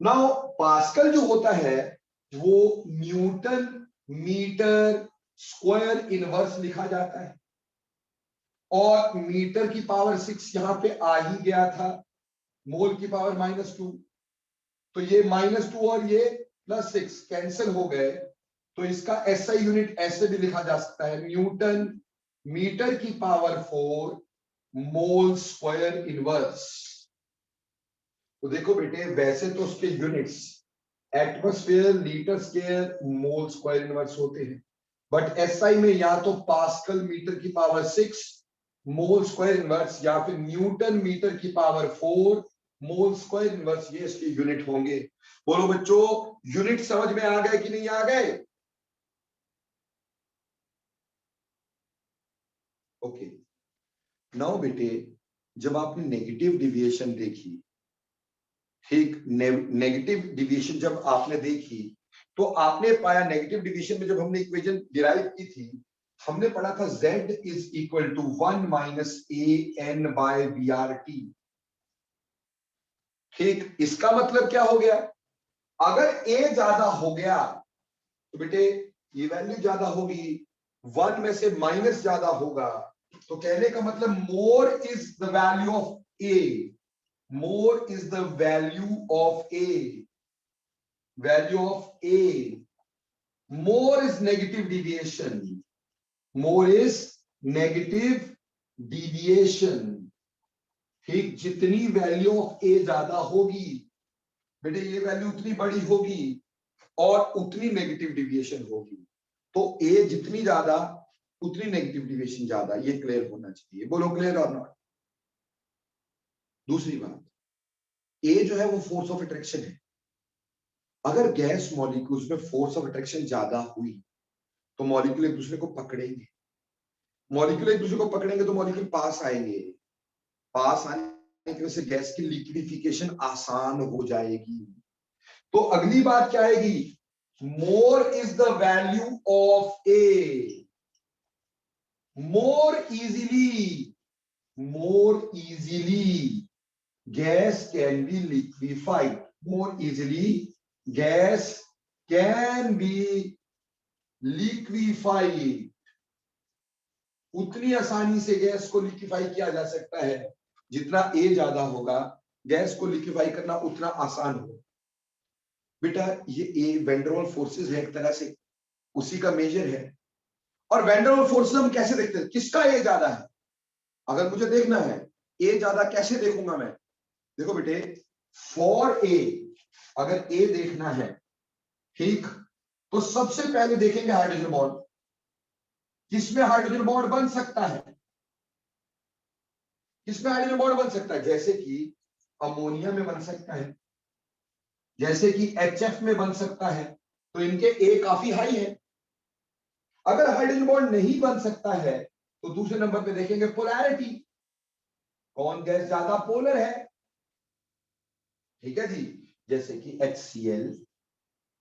नाउ पास्कल जो होता है वो न्यूटन मीटर स्क्वायर इनवर्स लिखा जाता है, और मीटर की पावर 6 यहां पे आ ही गया था, मोल की पावर -2, तो ये -2 और ये +6 कैंसिल हो गए, तो इसका एसआई यूनिट ऐसे भी लिखा जा सकता है, न्यूटन मीटर की पावर 4 मोल स्क्वायर इनवर्स. तो देखो बेटे, वैसे तो उसके units atmosphere, litre square, mole square inverse होते हैं, बट एसआई में या तो पास्कल मीटर की पावर 6 मोल स्क्वायर इनवर्स, या फिर न्यूटन मीटर की पावर 4 मोल स्क्वायर इनवर्स, ये इसके यूनिट होंगे. बोलो बच्चों, यूनिट समझ में आ गए कि नहीं आ गए? ओके. नाउ बेटे, जब आपने नेगेटिव डिविएशन देखी, ठीक, नेगेटिव डिविएशन जब आपने देखी, तो आपने पाया नेगेटिव डिविएशन में जब हमने इक्वेशन डिराइव की थी, हमने पढ़ा था z is equal to 1 minus an by brt. ठीक, इसका मतलब क्या हो गया? अगर a ज्यादा हो गया तो बेटे ये वैल्यू ज्यादा होगी, 1 में से माइनस ज्यादा होगा, तो कहने का मतलब more is the value of a, more is the value of a, value of a, more is negative deviation, more is negative deviation. ठीक, जितनी वैल्यू ऑफ a ज्यादा होगी बेटे, ये वैल्यू उतनी बड़ी होगी और उतनी नेगेटिव डिविएशन होगी. तो a जितनी ज्यादा उतनी नेगेटिव डिविएशन ज्यादा, ये क्लियर होना चाहिए. बोलो क्लियर और नॉट? दूसरी बात, ए जो है वो फोर्स ऑफ अट्रैक्शन है. अगर गैस मॉलिक्यूल्स में फोर्स ऑफ अट्रैक्शन ज्यादा हुई तो मॉलिक्यूल एक दूसरे को पकड़ेंगे, मॉलिक्यूल एक दूसरे को पकड़ेंगे तो मॉलिक्यूल पास आएंगे, पास आने की वजह से गैस की लिक्विडिफिकेशन आसान हो जाएगी. तो अगली बात क्या आएगी? More is the value of A, more easily gas can be liquefied, more easily gas can be liquefied. उतनी आसानी से गैस को लिक्विफाई किया जा सकता है जितना A ज्यादा होगा, गैस को लिक्विफाई करना उतना आसान होगा. बेटा ये A van der Waals forces है, एक तरह से उसी का मेजर है. और वैन डेर वाल्स फोर्सेस हम कैसे देखते हैं, किसका ए ज्यादा है? अगर मुझे देखना है ए ज्यादा, कैसे देखूंगा मैं? देखो बेटे, फॉर ए अगर ए देखना है, ठीक, तो सबसे पहले देखेंगे हाइड्रोजन बॉन्ड, किसमें हाइड्रोजन बॉन्ड बन सकता है, किसमें हाइड्रोजन बॉन्ड बन सकता है? जैसे कि अमोनिया में बन सकता है, जैसे कि HF में बन सकता है, तो इनके ए काफी हाई है। अगर हाइड्रोजन बॉन्ड नहीं बन सकता है तो दूसरे नंबर पे देखेंगे पोलैरिटी, कौन गैस ज्यादा पोलर है, ठीक है जी, जैसे कि HCl,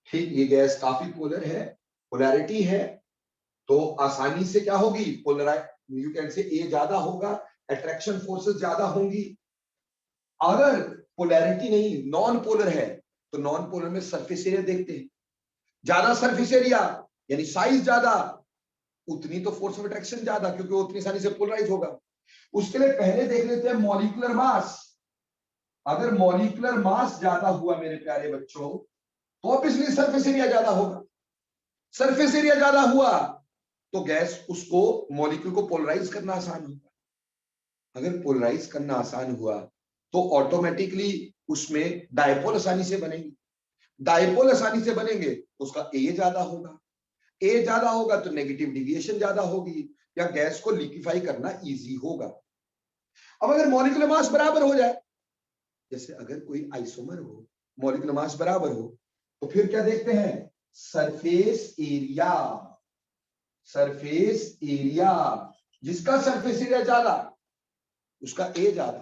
ठीक, ये गैस काफी पोलर है, पोलैरिटी है, तो आसानी से क्या होगी, पोलराइज, यू कैन से ए ज्यादा होगा, अट्रैक्शन फोर्सेस ज्यादा होंगी। अगर पोलैरिटी नहीं, नॉन पोलर है, तो नॉन पोलर में सरफेस एरिया देखते हैं, ज्यादा सरफेस एरिया यानी साइज ज्यादा, उतनी तो फोर्स ऑफ अट्रैक्शन ज्यादा, क्योंकि वो उतनी आसानी से पोलराइज होगा। उसके लिए पहले देख लेते हैं मॉलिक्यूलर मास। अगर मॉलिक्यूलर मास ज्यादा हुआ मेरे प्यारे बच्चों, तो ऑब्वियसली सरफेस एरिया ज्यादा होगा। सरफेस एरिया ज्यादा हुआ तो गैस, उसको मॉलिक्यूल को पोलराइज करना आसान होगा। अगर पोलराइज करना आसान हुआ तो ऑटोमेटिकली उसमें डायपोल आसानी से बनेंगे, डायपोल आसानी से बनेंगे तो उसका ए ज्यादा होगा, ए ज्यादा होगा तो नेगेटिव डिविएशन ज्यादा होगी, या गैस को लिक्विफाई करना इजी होगा। अब अगर मॉलिक्यूलर मास बराबर हो जाए, जैसे अगर कोई आइसोमर हो, मॉलिक्यूलर मास बराबर हो, तो फिर क्या देखते हैं, सरफेस एरिया, सरफेस एरिया, जिसका सरफेस एरिया ज्यादा उसका ए ज्यादा।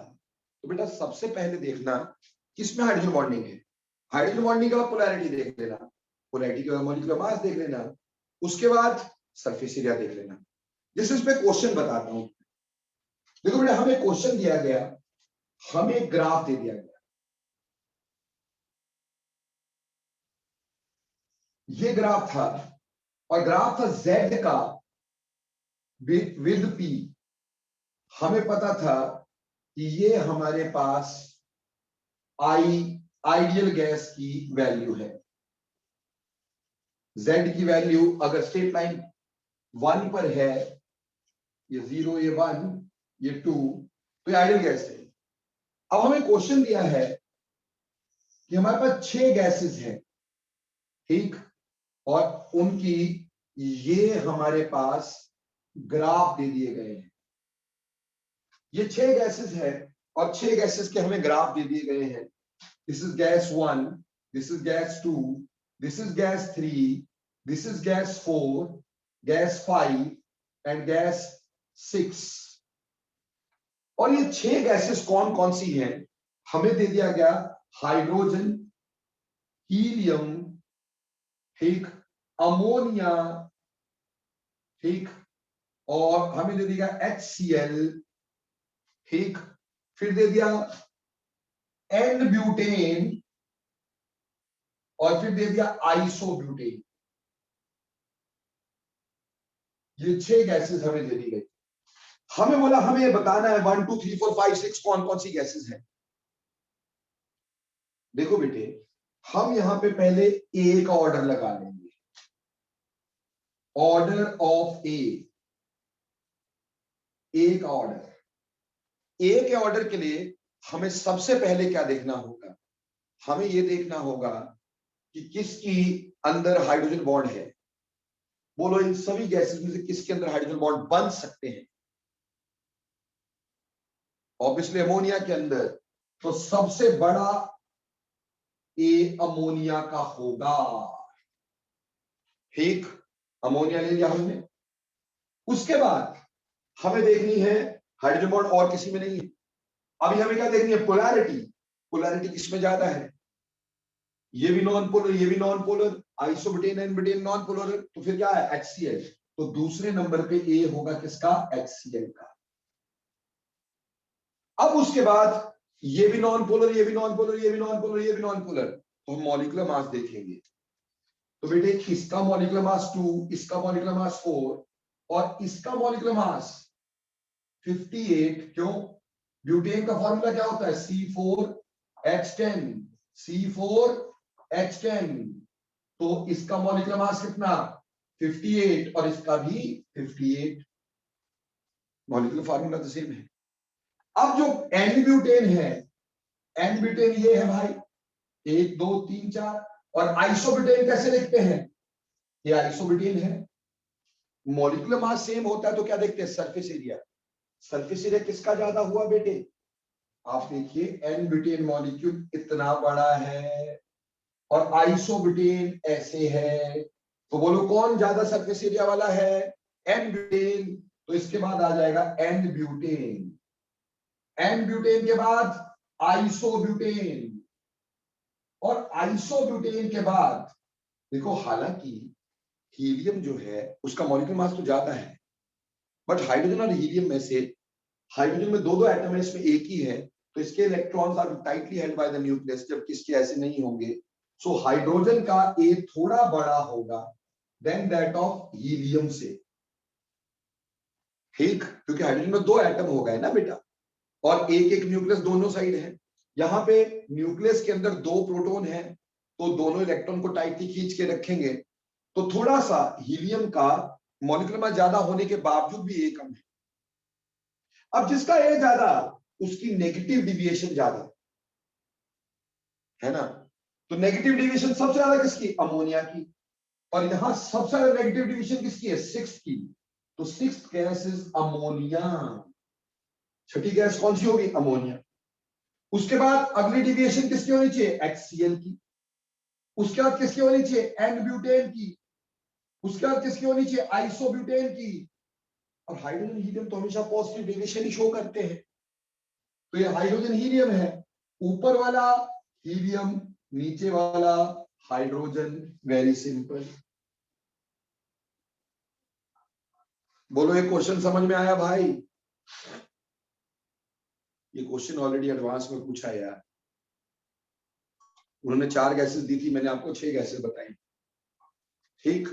तो बेटा सबसे पहले देखना किसमें हाइड्रोजन बॉन्डिंग है, हाइड्रोजन बॉन्डिंग के बाद पोलैरिटी देख लेना, पोलैरिटी के बाद मॉलिक्यूलर मास देख लेना, उसके बाद सरफेस एरिया देख लेना। जैसे इस पे क्वेश्चन बताता हूं, देखो बेटा हमें क्वेश्चन दिया गया, हमें ग्राफ दे दिया गया, ये ग्राफ था, और ग्राफ था Z का विद P। हमें पता था कि ये हमारे पास आइडियल गैस की वैल्यू है, Z की वैल्यू अगर स्ट्रेट लाइन 1 पर है, ये 0, ये 1, ये 2, तो ये आइडियल गैस है। अब हमें क्वेश्चन दिया है कि हमारे पास 6 गैसेस हैं, ठीक, और उनकी ये हमारे पास ग्राफ दे दिए गए हैं। ये 6 गैसेस है और 6 गैसेस के हमें ग्राफ दे दिए गए हैं। This is gas 1, this is gas 2, this is gas 3, this is gas 4, gas 5 and gas 6। और ये 6 गैसेस कौन कौन सी हैं हमें दे दिया गया, हाइड्रोजन, हीलियम, ठीक, अमोनिया, ठीक, और हमें दे दिया HCl, ठीक, फिर दे दिया एन ब्यूटेन, और फिर दे दिया आइसोब्यूटेन। ये 6 गैसेस हमें दे दी गई। हमें बोला हमें बताना है 1 2 3 4 5 6 कौन कौन सी गैसेस हैं। देखो बेटे, हम यहां पे पहले ए का ऑर्डर लगा लेंगे, ऑर्डर ऑफ ए का ऑर्डर। ए के ऑर्डर के लिए हमें सबसे पहले क्या देखना होगा, हमें यह देखना होगा कि किसकी अंदर हाइड्रोजन बॉन्ड है। बोलो इन सभी गैसेस में से किसके अंदर हाइड्रोजन बॉन्ड बन सकते हैं? ऑब्वियसली अमोनिया के अंदर, तो सबसे बड़ा ए अमोनिया का होगा, ठीक, अमोनिया ले लिया हमने। उसके बाद हमें देखनी है हाइड्रोजन बॉन्ड और किसी में नहीं है। अभी हमें क्या देखनी है, पोलैरिटी, पोलैरिटी किसमें ज्यादा है, ये भी नॉन पोलर, ये भी non polar, isobutane and butane non polar, तो फिर क्या है, HCl। तो दूसरे नंबर पे ए होगा किसका, HCl का। अब उसके बाद ये भी नॉन पोलर, ये भी नॉन पोलर, ये भी नॉन पोलर, ये भी नॉन पोलर, तो हम मॉलिक्यूलर मास देखेंगे। तो बेटे इसका मॉलिक्यूलर मास 2, इसका मॉलिक्यूलर मास 4 और इसका मॉलिक्यूलर मास 58। क्यों, ब्यूटेन का फॉर्मूला क्या होता है, C4H10, C4H10। तो इसका मॉलिक्यूलर मास कितना, 58 और इसका भी 58, मॉलिक्यूलर फार्मूला तो सेम है। अब जो एन ब्यूटेन है, एन ब्यूटेन ये है भाई 1 2 3 4, और आइसोब्यूटेन कैसे लिखते हैं, ये आइसोब्यूटेन है। मॉलिक्यूलर मास सेम होता है तो क्या देखते हैं, सरफेस एरिया। सरफेस एरिया किसका ज्यादा हुआ बेटे, आप देखिए एन ब्यूटेन मॉलिक्यूल इतना बड़ा है और आइसोब्यूटेन ऐसे है, तो बोलो कौन ज्यादा सरफेस एरिया वाला है, एन ब्यूटेन। तो इसके बाद आ जाएगा एन ब्यूटेन, एन ब्यूटेन के बाद आइसोब्यूटेन, और आइसोब्यूटेन के बाद देखो, हालांकि हीलियम जो है उसका मॉलिक्यूलर मास तो ज्यादा है, बट हाइड्रोजन और हीलियम में से हाइड्रोजन में दो दो एटम है, इसमें एक ही है, तो इसके electrons are tightly held by the nucleus, जबकि इसके ऐसे नहीं होंगे। सो हाइड्रोजन का ए थोड़ा बड़ा होगा देन दैट ऑफ हीलियम से, ठीक, क्योंकि हाइड्रोजन में दो एटम हो गए ना बेटा, और एक एक न्यूक्लियस दोनों साइड है। यहाँ पे न्यूक्लियस के अंदर दो प्रोटॉन है, तो दोनों इलेक्ट्रॉन को टाइटली खींच के रखेंगे, तो थोड़ा सा हीलियम का मॉलिक्यूलर मास ज्यादा होने के बावजूद भी ए कम है। अब जिसका ए ज्यादा उसकी नेगेटिव डिविएशन ज्यादा है ना, तो नेगेटिव डिविएशन सबसे ज्यादा किसकी, अमोनिया की, और यहां सबसे ज्यादा नेगेटिव डिविएशन किसकी है, सिक्स्थ की, तो sixth gas is ammonia. Chhathi gas कौन सी होगी, अमोनिया। उसके बाद अगली डिविएशन किसकी होनी चाहिए, HCl की। उसके बाद किसकी होनी चाहिए, एन ब्यूटेन की। उसके बाद किसकी होनी चाहिए, आइसोब्यूटेन की। और हाइड्रोजन हीलियम तो हमेशा पॉजिटिव डिविएशन ही शो करते हैं, तो ये हाइड्रोजन हीलियम है, ऊपर वाला हीलियम, नीचे वाला हाइड्रोजन, वेरी सिंपल। बोलो ये क्वेश्चन समझ में आया भाई, ये क्वेश्चन ऑलरेडी एडवांस में पूछा है यार, उन्होंने 4 गैसेस दी थी, मैंने आपको 6 गैसेस बताई, ठीक।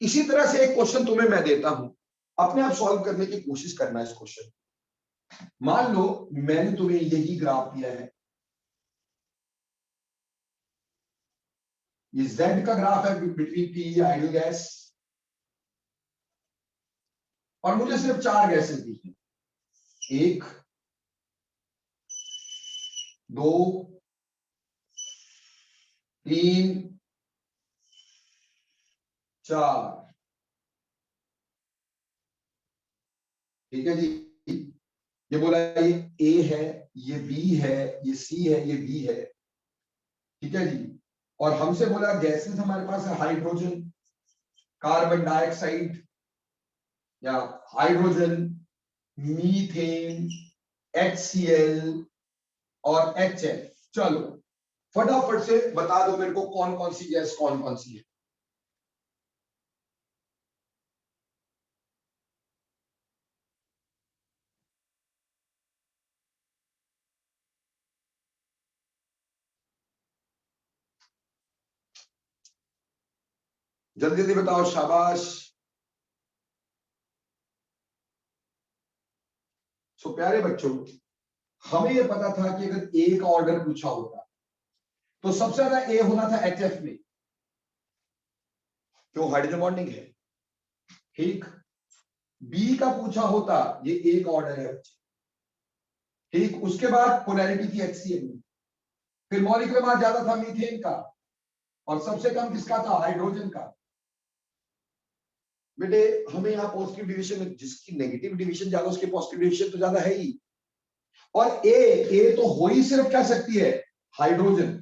इसी तरह से एक क्वेश्चन तुम्हें मैं देता हूं, अपने आप सॉल्व करने की कोशिश करना इस क्वेश्चन। मान लो मैंने तुम्हें यही ग्राफ दिया है, ये Z का ग्राफ है बिटवीन पी आइडियल गैस, और मुझे सिर्फ 4 गैसेस दी है, 1 2 3 4, ठीक है जी। ये बोला ये A है, ये B है, ये C है, ये D है, ठीक है जी। और हमसे बोला गैसेस हमारे पास है हाइड्रोजन, कार्बन डाइऑक्साइड या हाइड्रोजन, मीथेन, HCl और HF। चलो फटाफट से बता दो मेरे को कौन कौन सी गैस कौन कौन सी है। जल्दी जल्दी बताओ, शाबाश। सो प्यारे बच्चों, हमें यह पता था कि अगर ए का ऑर्डर पूछा होता तो सबसे ज्यादा ए होना था HF में, क्यों, हाइड्रोजन बॉन्डिंग है, ठीक। बी का पूछा होता, ये एक ऑर्डर है बच्चे, ठीक। उसके बाद पोलैरिटी थी HCl में, फिर मॉलिक्यूलर मास ज्यादा था मीथेन का, और सबसे कम किसका था, हाइड्रोजन का। बेटे हमें यहाँ पॉजिटिव डिवीजन में, जिसकी नेगेटिव डिवीजन ज्यादा उसके पॉजिटिव डिवीजन तो ज्यादा है ही, और ए तो हो ही सिर्फ क्या सकती है, हाइड्रोजन।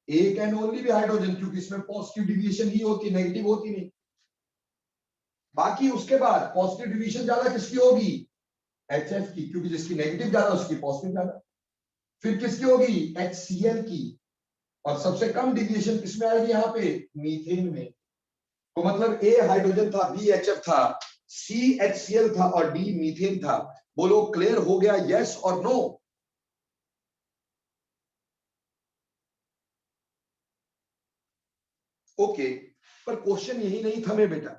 ए कैन ओनली भी हाइड्रोजन, क्योंकि इसमें पॉजिटिव डिवीजन ही होती, नेगेटिव होती नहीं। बाकी उसके बाद पॉजिटिव डिवीजन ज्यादा किसकी होगी, HF की, क्योंकि जिसकी नेगेटिव ज्यादा उसकी पॉजिटिव ज्यादा। फिर किसकी होगी, HCl की, और सबसे कम डिवीजन किसमें आएगी, यहाँ पे मीथेन में। तो मतलब ए हाइड्रोजन था, बी HF था, सी HCl था, और डी मीथेन था। बोलो क्लियर हो गया, यस और नो। ओके, पर क्वेश्चन यही नहीं था मेरे बेटा,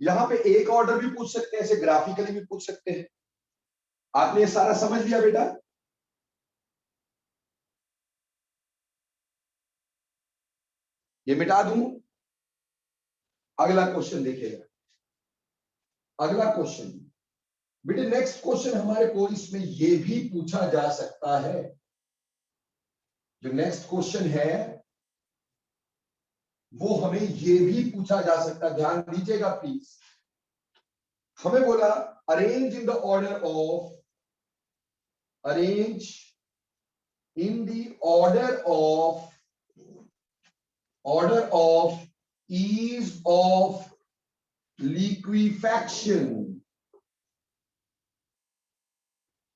यहां पे एक ऑर्डर भी पूछ सकते हैं, ऐसे ग्राफिकली भी पूछ सकते हैं। आपने ये सारा समझ लिया बेटा, ये मिटा दूं, अगला क्वेश्चन देखिएगा, अगला क्वेश्चन बेटे, नेक्स्ट क्वेश्चन हमारे को इसमें यह भी पूछा जा सकता है। जो नेक्स्ट क्वेश्चन है वो हमें ये भी पूछा जा सकता है, ध्यान दीजिएगा प्लीज। हमें बोला arrange in the order of, arrange in the order of ease of liquefaction,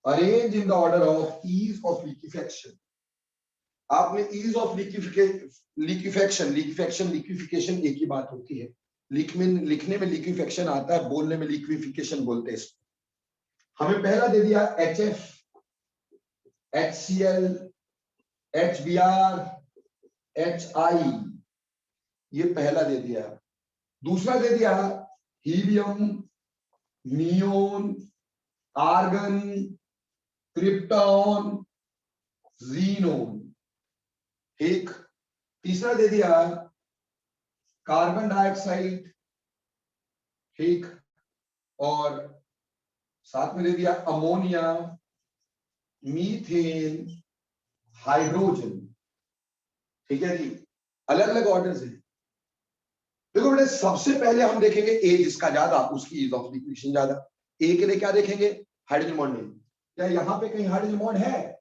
arrange in the order of ease of liquefaction। आपने ease of liquefaction liquefaction एक ही बात होती है, लिखने में liquefaction आता है, बोलने में liquefaction बोलते हैं इसको। हमें पहला दे दिया HF, HCl, HBr, HI, ये पहला दे दिया। दूसरा दे दिया helium, neon, argon, krypton, xenon. एक तीसरा दे दिया कार्बन डाइऑक्साइड, ठीक, और साथ में दे दिया अमोनिया, मीथेन, हाइड्रोजन। ठीक है जी, अलग अलग ऑर्डर्स हैं। देखो बेटे, सबसे पहले हम देखेंगे ए जिसका ज्यादा उसकी ईज ऑफ लिक्विडेशन ज्यादा। ए के लिए क्या देखेंगे? हाइड्रोजन बॉन्ड नहीं। क्या यहां पे कहीं हाइड्रोजन बॉन्ड है?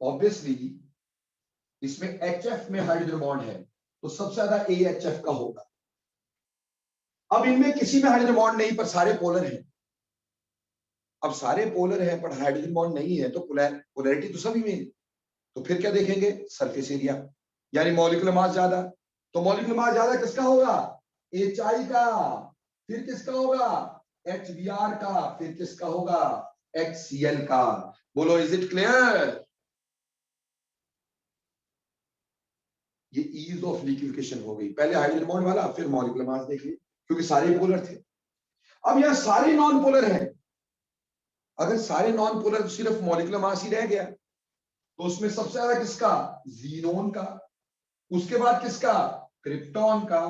ऑब्वियसली इसमें HF में हाइड्रोजन बॉन्ड है, तो सबसे ज्यादा AHF का होगा। अब इनमें किसी में हाइड्रोजन बॉन्ड नहीं, पर सारे पोलर हैं। अब सारे पोलर हैं पर हाइड्रोजन बॉन्ड नहीं है, तो पोलैरिटी तो सभी में। तो फिर क्या देखेंगे? सरफेस एरिया, यानी मॉलिक्यूलर मास ज्यादा। तो मॉलिक्यूलर मास ज्यादा किसका होगा? HI का। फिर किसका होगा? HBr का। फिर किसका होगा? HCl का। बोलो, इज इट क्लियर? ये ईज ऑफ लिक्विफिकेशन हो गई। पहले हाइड्रोजन बॉन्ड वाला, फिर मॉलिक्यूलर मास देख लिया, क्योंकि सारे पोलर थे। अब यहां सारे नॉन पोलर हैं। अगर सारे नॉन पोलर तो सिर्फ मॉलिक्यूलर मास ही रह गया, तो उसमें सबसे ज्यादा किसका? जीनोन का। उसके बाद किसका? क्रिप्टॉन का।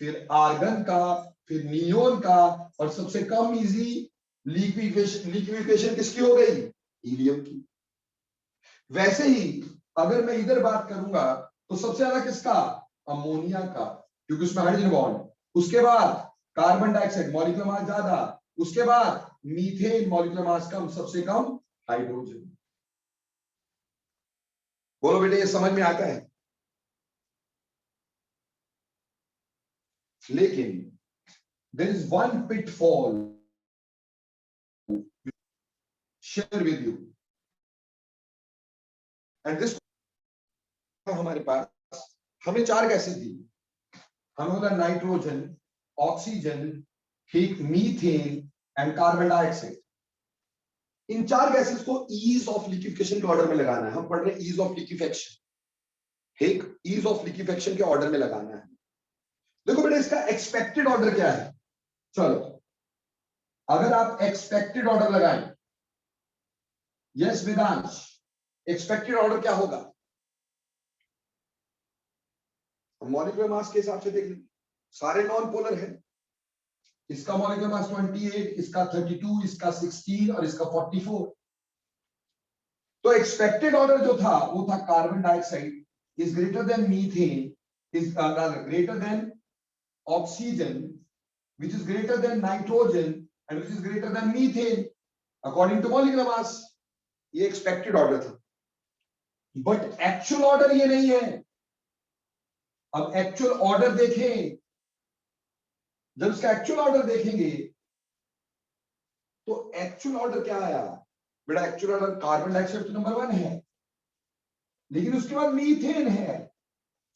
फिर आर्गन का, फिर नियोन का, और सबसे कम इजी लिक्विफिकेशन किसकी हो गई? हीलियम की। वैसे ही अगर मैं इधर बात करूंगा तो सबसे ज्यादा किसका? अमोनिया का, क्योंकि उसमें हाइड्रोजन बॉन्ड। उसके बाद कार्बन डाइऑक्साइड, मॉलिक्यूलर मास ज्यादा। उसके बाद मीथेन, मॉलिक्यूलर मास कम, सबसे कम हाइड्रोजन। बोलो बेटे, ये समझ में आता है? लेकिन there is one pitfall share with you, and this हमारे पास हमें 4 गैसेस दी। हमें होता नाइट्रोजन, ऑक्सीजन, ठीक, methane and carbon dioxide. In 4 gases को ईज ऑफ लिक्विफिकेशन के ऑर्डर में लगाना है। हम पढ़ रहे हैं ईज ऑफ लिक्विफिकेशन, ठीक, ईज ऑफ लिक्विफिकेशन के ऑर्डर में लगाना है। देखो बेटा, इसका एक्सपेक्टेड ऑर्डर क्या है? चलो, अगर आप एक्सपेक्टेड ऑर्डर लगाएं, यस वेदांश, एक्सपेक्टेड ऑर्डर क्या होगा? मॉलिक्यूलर मास के हिसाब से देख लें। सारे नॉन पोलर हैं। इसका मॉलिक्यूलर मास 28, इसका 32, इसका 16 और इसका 44। तो एक्सपेक्टेड ऑर्डर जो था वो था carbon dioxide is greater then methane, is greater then oxygen, which is greater than nitrogen and which is greater than methane according to molecular mass। ये expected order था, but actual order ये नहीं है। अब actual order देखें, जब इसका actual order देखेंगे तो actual order क्या आया बेटा? actual order कार्बन डाइऑक्साइड तो नंबर 1 है, लेकिन उसके बाद मीथेन है,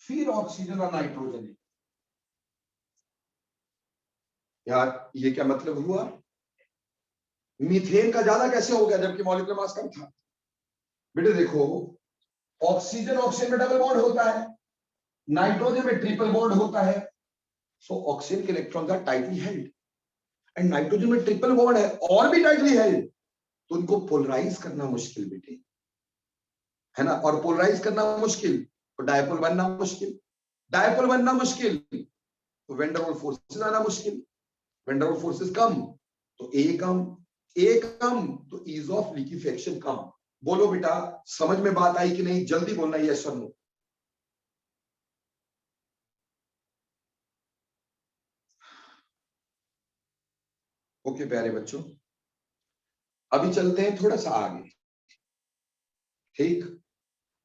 फिर ऑक्सीजन और नाइट्रोजन है। यार ये क्या मतलब हुआ? मीथेन का ज्यादा कैसे हो गया जबकि मॉलिक्यूलर मास कम था? बेटे देखो, ऑक्सीजन में डबल बॉन्ड होता है, नाइट्रोजन में ट्रिपल बॉन्ड होता है। सो ऑक्सीजन के electrons are tightly held and nitrogen में ट्रिपल बॉन्ड है और भी टाइटली हेल्ड, तो उनको पोलराइज करना मुश्किल बेटे, है ना। और पोलराइज करना मुश्किल तो डायपोल बनना मुश्किल, डायपोल बनना मुश्किल तो वेन डर वाल फोर्सेस आना मुश्किल, वेन डर वाल फोर्सेस कम तो ए कम, ए कम तो ईज ऑफ लिक्विफेक्शन कम। बोलो बेटा समझ में बात आई कि नहीं, जल्दी बोलना यस और नो। ओके प्यारे बच्चों, अभी चलते हैं थोड़ा सा आगे। ठीक,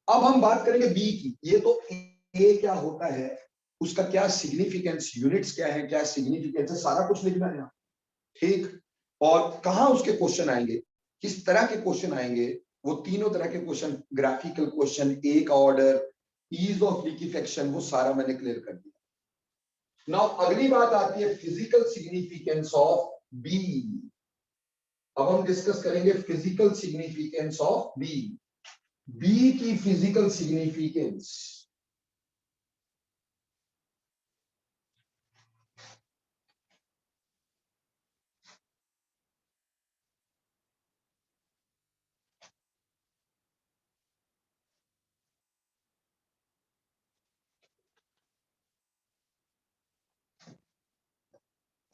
अब हम बात करेंगे बी की। ये तो ए क्या होता है, उसका क्या सिग्निफिकेंस, यूनिट्स क्या है, क्या सिग्निफिकेंस है, सारा कुछ लिखना है। ठीक, और कहां उसके क्वेश्चन आएंगे, किस तरह के क्वेश्चन आएंगे, वो तीनों तरह के क्वेश्चन, ग्राफिकल क्वेश्चन, ए का ऑर्डर, ईज ऑफ लिक्विफेक्शन, वो सारा मैंने क्लियर कर दिया। नाउ अगली बात आती है फिजिकल सिग्निफिकेंस ऑफ बी। अब हम डिस्कस करेंगे physical significance of b. B की physical significance,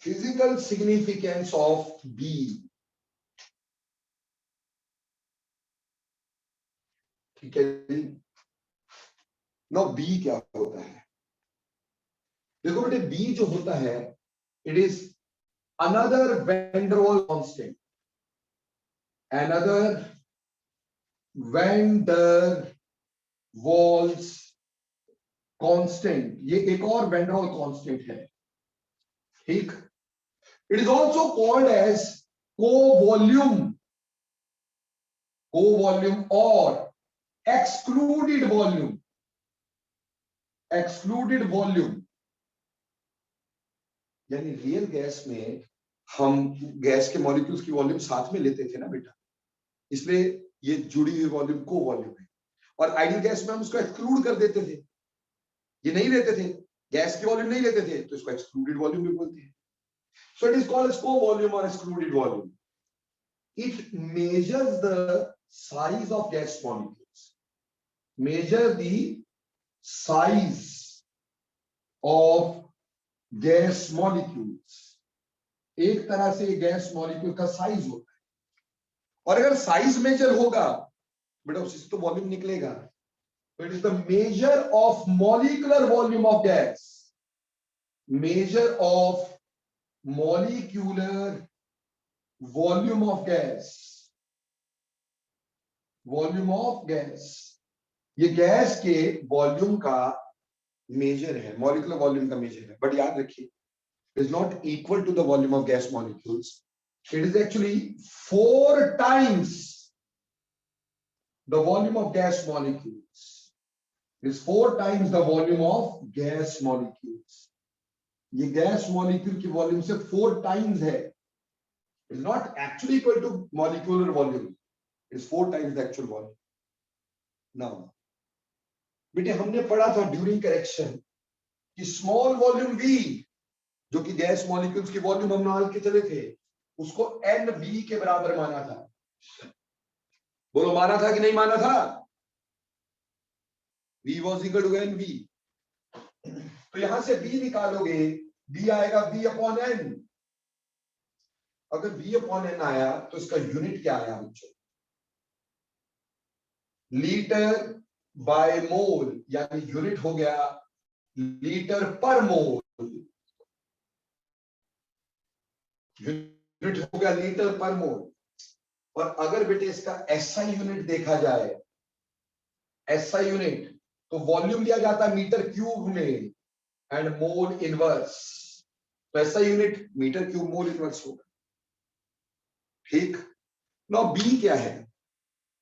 physical significance of b. ठीक है जी, नो बी क्या होता है, देखो बेटे बी जो होता है, it is another van der Waal constant, another van der Waals constant, ये एक और वैन डर वाल कांस्टेंट है। ठीक, it is also called as covolume, covolume और एक्सक्लूडेड वॉल्यूम, एक्सक्लूडेड वॉल्यूम। यानी रियल गैस में हम गैस के मॉलिक्यूल्स की वॉल्यूम साथ में लेते थे ना बेटा, इसलिए ये जुड़ी हुई वॉल्यूम को वॉल्यूम है। और आइडियल गैस में हम उसको एक्सक्लूड कर देते थे, ये नहीं लेते थे, गैस की वॉल्यूम नहीं लेते थे, तो इसको एक्सक्लूडेड वॉल्यूम भी बोलते हैं। So it is called as covolume और excluded volume. It measures the size of gas molecules, measure the size of gas molecules. एक तरह से गैस मॉलिक्यूल का साइज होता है, और अगर साइज मेजर होगा बेटा उससे तो वॉल्यूम निकलेगा। तो it is the measure of molecular volume of gas, measure of molecular volume of gas, volume of gas, ये गैस के वॉल्यूम का मेजर है, मॉलिक्यूलर वॉल्यूम का मेजर है। बट याद रखिए, it is not equal to the volume of gas molecules, it is actually 4 times the volume of gas molecules. It is 4 times the volume of gas molecules. ये gas molecule की volume से 4 times है। It is not actually equal to molecular volume. It is 4 times the actual volume. Now, बेटे हमने पढ़ा था during correction कि small volume V, जो कि गैस मॉलिक्यूल्स की वॉल्यूम हम मान के चले थे, उसको NV के बराबर माना था। बोलो माना था कि नहीं माना था? V was equal to NV। तो यहां से B निकालोगे, B आएगा V अपॉन N। अगर V अपॉन N आया तो इसका यूनिट क्या आया बच्चों? लीटर बाय मोल, यानी यूनिट हो गया लीटर पर मोल, यूनिट हो गया लीटर पर मोल। और अगर बेटे इसका SI यूनिट देखा जाए, SI यूनिट, तो वॉल्यूम लिया जाता है मीटर क्यूब में एंड मोल इनवर्स, तो SI unit metre cube mole inverse होगा। ठीक, नाउ B क्या है?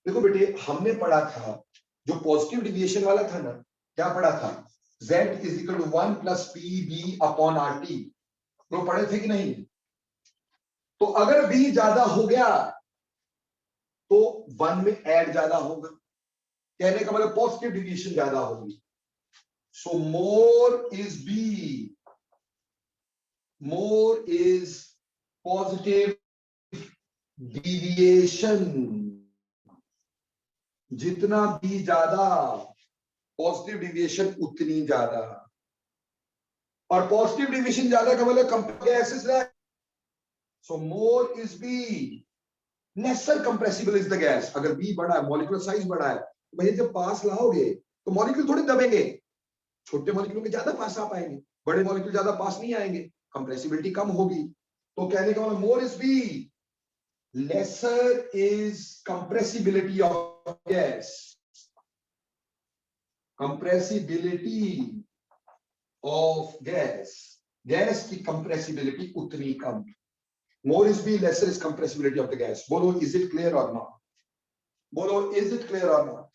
देखो बेटे हमने पढ़ा था, जो पॉजिटिव डिविएशन वाला था ना, क्या पढ़ा था? Z is equal to 1 plus PB upon RT, तो पढ़े थे कि नहीं? तो अगर B ज्यादा हो गया तो 1 में ऐड ज्यादा होगा, कहने का मतलब पॉजिटिव डिविएशन ज्यादा होगी। So more is B, more is positive deviation. जितना B ज्यादा, पॉजिटिव डिविएशन उतनी ज्यादा। और पॉजिटिव डिविजन ज्यादा का मतलब gas is less, so more is b, lesser compressible is the gas. अगर बी बड़ा है, मॉलिक्यूलर साइज बड़ा है, तो भैया जब पास लाओगे तो मॉलिक्यूल थोड़े दबेंगे, छोटे मॉलिक्यूल के ज्यादा पास आ पाएंगे, बड़े मॉलिक्यूल ज्यादा पास नहीं आएंगे, कंप्रेसिबिलिटी कम होगी। तो कहने का मतलब more is b, lesser is compressibility of gas, compressibility of gas, gas की कंप्रेसिबिलिटी उतनी कम। More is b, lesser is compressibility of the gas. बोलो इज इट क्लियर और नॉट? बोलो इज इट क्लियर और नॉट?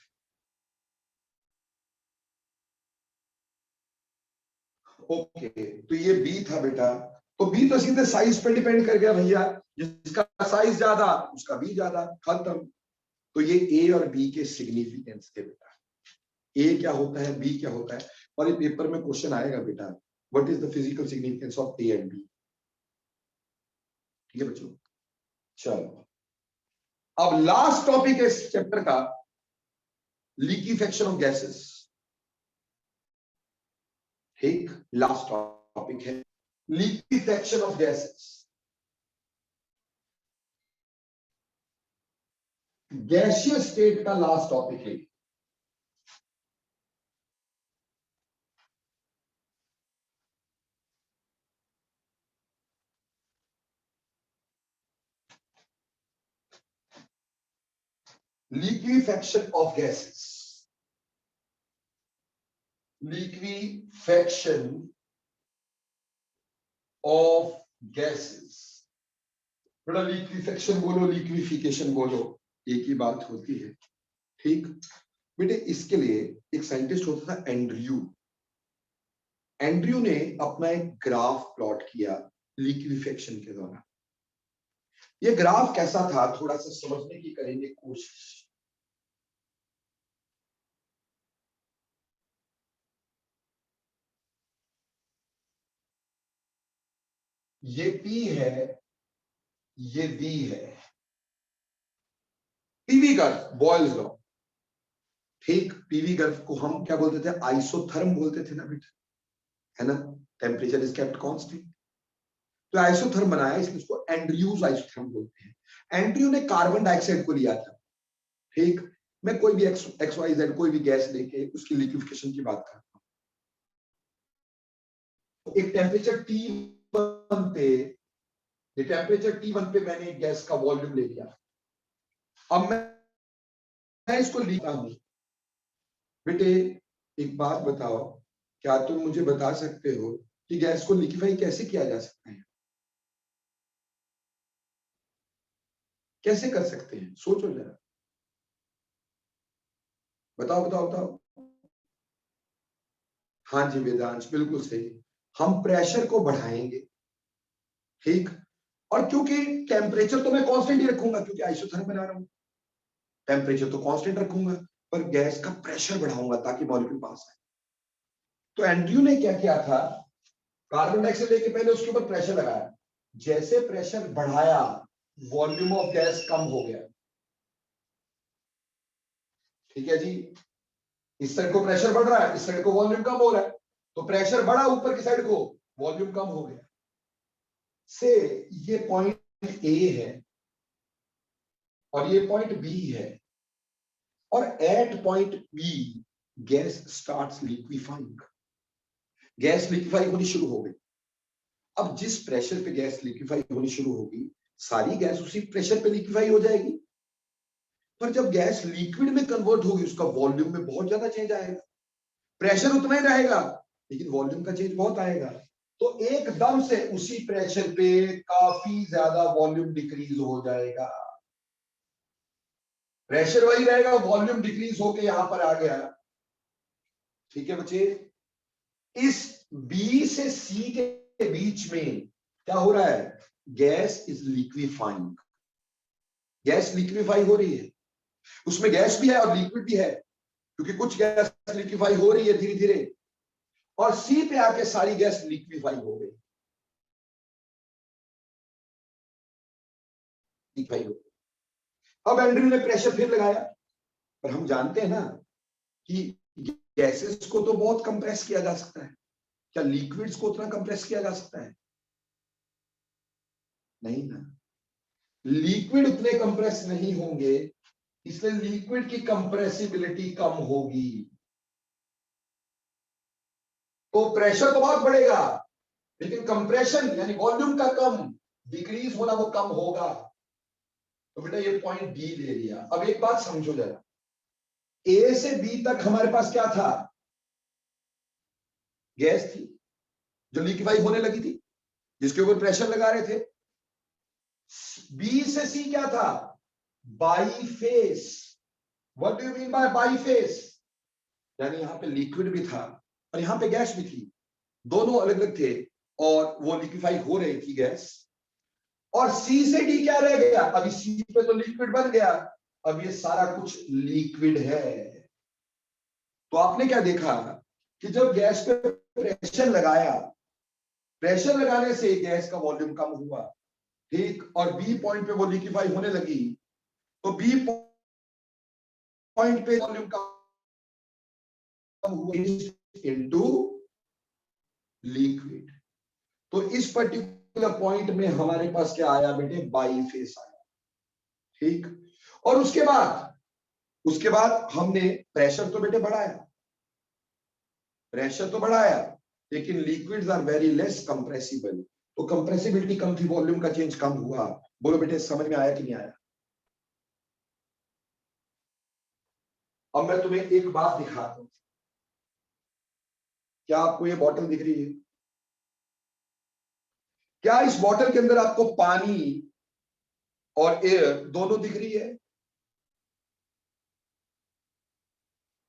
ओके, तो ये B था बेटा। तो बी तो सीधे साइज पे डिपेंड कर गया भैया, जिसका साइज ज्यादा उसका बी ज्यादा, खत्म। तो ये ए और बी के सिग्निफिकेंस थे बेटा। ए क्या होता है, बी क्या होता है, और ये पेपर में क्वेश्चन आएगा बेटा, what is the physical significance of a and b. ठीक है बच्चों, चलो अब लास्ट टॉपिक है इस चैप्टर का, लिक्विफेक्शन ऑफ गैसेस। ठीक, लास्ट टॉपिक है liquefaction of gases. Gaseous state का लास्ट टॉपिक है। liquefaction of gases, liquefaction of gases। बड़ा लिक्विफेक्शन बोलो, लिक्विफिकेशन बोलो, एक ही बात होती है। ठीक बेटे, इसके लिए एक साइंटिस्ट होता था एंड्रयू। एंड्रयू ने अपना एक ग्राफ प्लॉट किया लिक्विफेक्शन के दौरान। ये ग्राफ कैसा था, थोड़ा सा समझने की करेंगे कोशिश। ये P है, ये V है, पीवी गर्व, बॉयल्स लॉ। ठीक, पीवी गर्व को हम क्या बोलते थे, आइसोथर्म बोलते थे ना बेटा, है ना, टेम्परेचर इज केप्ट कांस्टेंट। तो आइसोथर्म बनाया, इसलिए उसको एंड्रयूज आइसोथर्म बोलते हैं। एंड्रयू ने कार्बन डाइऑक्साइड को लिया था। ठीक, मैं कोई भी एक्स वाई जेड कोई भी गैस लेके उसकी लिक्विफिकेशन की बात करता हूं। एक टेम्परेचर T1 पे, ये टेम्परेचर T1 पे मैंने एक गैस का वॉल्यूम ले लिया। अब मैं इसको लिखता हूं। बेटे एक बात बताओ, क्या तुम मुझे बता सकते हो कि गैस को लिक्विफाई कैसे किया जा सकता है? कैसे कर सकते हैं, सोचो जरा, बताओ बताओ बताओ। हाँ जी वेदांश, बिल्कुल सही। हम प्रेशर को बढ़ाएंगे। ठीक, और क्योंकि टेम्परेचर तो मैं कांस्टेंट ही रखूंगा, क्योंकि आइसोथर्म बना रहा हूं, टेम्परेचर तो कांस्टेंट रखूंगा, पर गैस का प्रेशर बढ़ाऊंगा ताकि मॉलिक्यूल पास आए। तो एंड्रयू ने क्या किया था, कार्बन डाइऑक्साइड लेके पहले उसके ऊपर प्रेशर लगाया, जैसे प्रेशर बढ़ाया वॉल्यूम ऑफ गैस कम हो गया। ठीक है जी, इस साइड को प्रेशर बढ़ रहा है, इस साइड को वॉल्यूम कम हो रहा है, तो प्रेशर बढ़ा ऊपर की साइड को, वॉल्यूम कम हो गया। से ये पॉइंट ए है और ये पॉइंट बी है, और at point b gas starts liquefying. Gas liquefy होनी शुरू हो गई। अब जिस प्रेशर पे गैस लिक्विफाई होनी शुरू होगी, सारी गैस उसी प्रेशर पे लिक्विफाई हो जाएगी। पर जब गैस लिक्विड में कन्वर्ट होगी, उसका वॉल्यूम में बहुत ज्यादा चेंज आएगा। प्रेशर उतना ही रहेगा, लेकिन वॉल्यूम का चेंज बहुत आएगा। तो एकदम से उसी प्रेशर पे काफी ज्यादा वॉल्यूम डिक्रीज हो जाएगा। प्रेशर वही रहेगा, वॉल्यूम डिक्रीज होके यहां पर आ गया। ठीक है बच्चे, इस बी से सी के बीच में क्या हो रहा है, गैस इज लिक्विफाइंग। गैस लिक्विफाई हो रही है, उसमें गैस भी है और लिक्विड भी है, क्योंकि कुछ गैस लिक्विफाई हो रही है धीरे धीरे, और सी पे आके सारी गैस लिक्विफाई हो गई। लिक्विफाई हो गई। अब एंड्रयू ने प्रेशर फिर लगाया, पर हम जानते हैं ना कि गैसेस को तो बहुत कंप्रेस किया जा सकता है। क्या लिक्विड्स को उतना कंप्रेस किया जा सकता है? नहीं ना, लिक्विड उतने कंप्रेस नहीं होंगे, इसलिए लिक्विड की कंप्रेसिबिलिटी कम होगी, तो प्रेशर तो बहुत बढ़ेगा, लेकिन कंप्रेशन यानी वॉल्यूम का कम डिक्रीज होना वो कम होगा। तो बेटा ये पॉइंट बी ले लिया। अब एक बात समझो जरा, ए से बी तक हमारे पास क्या था? गैस थी जो लिक्विफाई होने लगी थी, जिसके ऊपर प्रेशर लगा रहे थे। बी से सी क्या था? Biface. What do you mean by biface? यानी यहां पे लिक्विड भी था और यहां पे गैस भी थी, दोनों अलग अलग थे और वो लिक्विफाई हो रही थी गैस। और सी से डी क्या रह गया? अभी सी पे तो लिक्विड बन गया, अब ये सारा कुछ लिक्विड है। तो आपने क्या देखा कि जब गैस पे प्रेशर लगाया, प्रेशर लगाने से गैस का वॉल्यूम कम हुआ, ठीक, और बी पॉइंट पे वो लिक्विफाई होने लगी, तो बी पॉइंट पे वॉल्यूम कम हुआ इनटू लिक्विड। तो इस पर्टिकुलर पॉइंट में हमारे पास क्या आया बेटे? बाईफेस आया, ठीक। और उसके बाद हमने प्रेशर तो बेटे बढ़ाया, प्रेशर तो बढ़ाया, लेकिन liquids are very less compressible, तो कंप्रेसिबिलिटी कम थी, वॉल्यूम का चेंज कम हुआ। बोलो बेटे समझ में आया कि नहीं आया? अब मैं तुम्हें एक बात दिखाता हूं। क्या आपको ये बॉटल दिख रही है? क्या इस बॉटल के अंदर आपको पानी और एयर दोनों दिख रही है?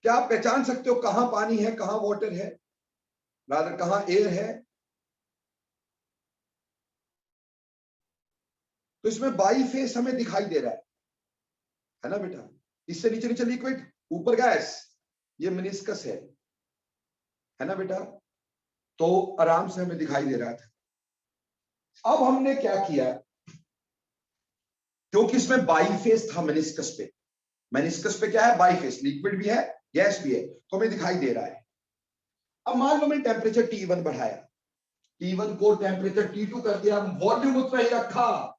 क्या आप पहचान सकते हो कहां पानी है, कहां वाटर है, रादर कहां एयर है? तो इसमें बाई फेस हमें दिखाई दे रहा है ना बेटा? इससे नीचे नीचे लिक्विड, ऊपर गैस, ये मेनिस्कस है ना बेटा? तो आराम से हमें दिखाई दे रहा था। अब हमने क्या किया, क्योंकि इसमें बाईफेस था मेनिस्कस पे, मेनिस्कस पे क्या है? बाईफेस, लिक्विड भी है गैस भी है, तो हमें दिखाई दे रहा है। अब मान लो मैंने टेम्परेचर T1 बढ़ाया, T1 को टेम्परेचर T2 कर दिया, वॉल्यूम उतना ही रखा,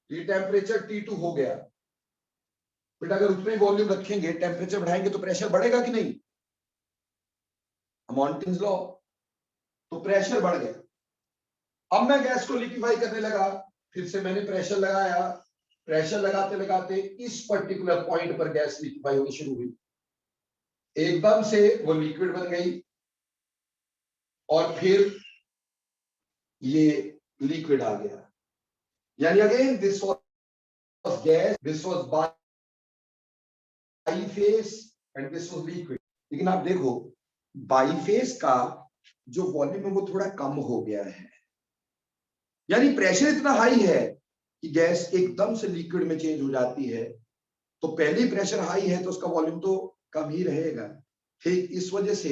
ये टेम्परेचर T2 हो गया। बेटा अगर उतने वॉल्यूम रखेंगे, टेम्परेचर बढ़ाएंगे तो प्रेशर बढ़ेगा कि नहीं? मॉन्टिन्स लॉ। तो प्रेशर बढ़ गया। अब मैं गैस को लिक्विफाई करने लगा, फिर से मैंने प्रेशर लगाया, प्रेशर लगाते लगाते इस पर्टिकुलर पॉइंट पर गैस लिक्विफाई होनी शुरू हुई, एकदम से वो लिक्विड बन गई और फिर ये लिक्विड आ गया। यानी again this was gas, this was biphase and this was liquid. लेकिन आप देखो बाईफेस का जो वॉल्यूम है वो थोड़ा कम हो गया है, यानी प्रेशर इतना हाई है कि गैस एकदम से लिक्विड में चेंज हो जाती है। तो पहले ही प्रेशर हाई है तो उसका वॉल्यूम तो कम ही रहेगा, ठीक। इस वजह से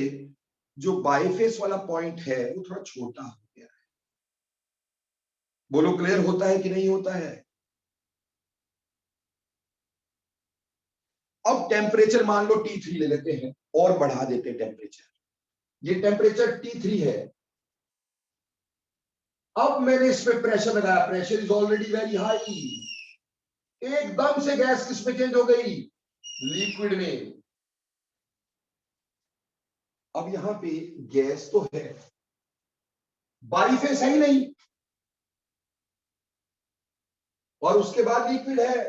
जो बाईफेस वाला पॉइंट है वो थोड़ा छोटा हो गया है। बोलो क्लियर होता है कि नहीं होता है? अब टेम्परेचर मान लो T3 ले लेते हैं और बढ़ा देते हैं टेम्परेचर, ये टेम्परेचर T3 है। अब मैंने इसमें प्रेशर लगाया, pressure is already very high, एकदम से गैस किस में चेंज हो गई? लिक्विड में। अब यहां पे गैस तो है, बाईफेस है ही नहीं, और उसके बाद लिक्विड है।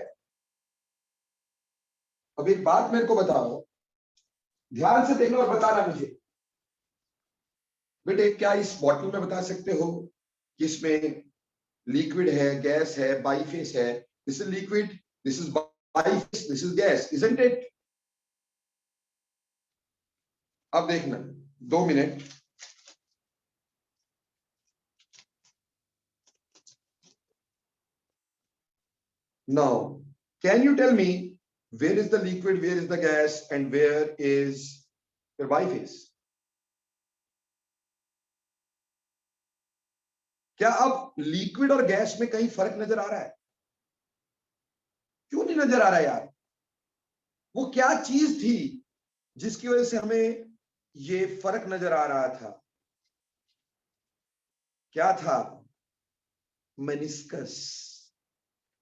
अब एक बात मेरे को बताओ, ध्यान से देखना और बताना मुझे बेटे, क्या इस बॉटल में बता सकते हो कि इसमें लिक्विड है, गैस है, बाईफेस है? This is liquid, this is biphase, this is gas, isn't it? अब देखना 2 minute, now can you tell me where is the liquid, where is the gas and where is your biface? क्या अब liquid और gas में कहीं फर्क नजर आ रहा है? क्यों नहीं नजर आ रहा है यार? वो क्या चीज थी जिसकी वजह से हमें ये फर्क नजर आ रहा था। क्या था? मेनिस्कस।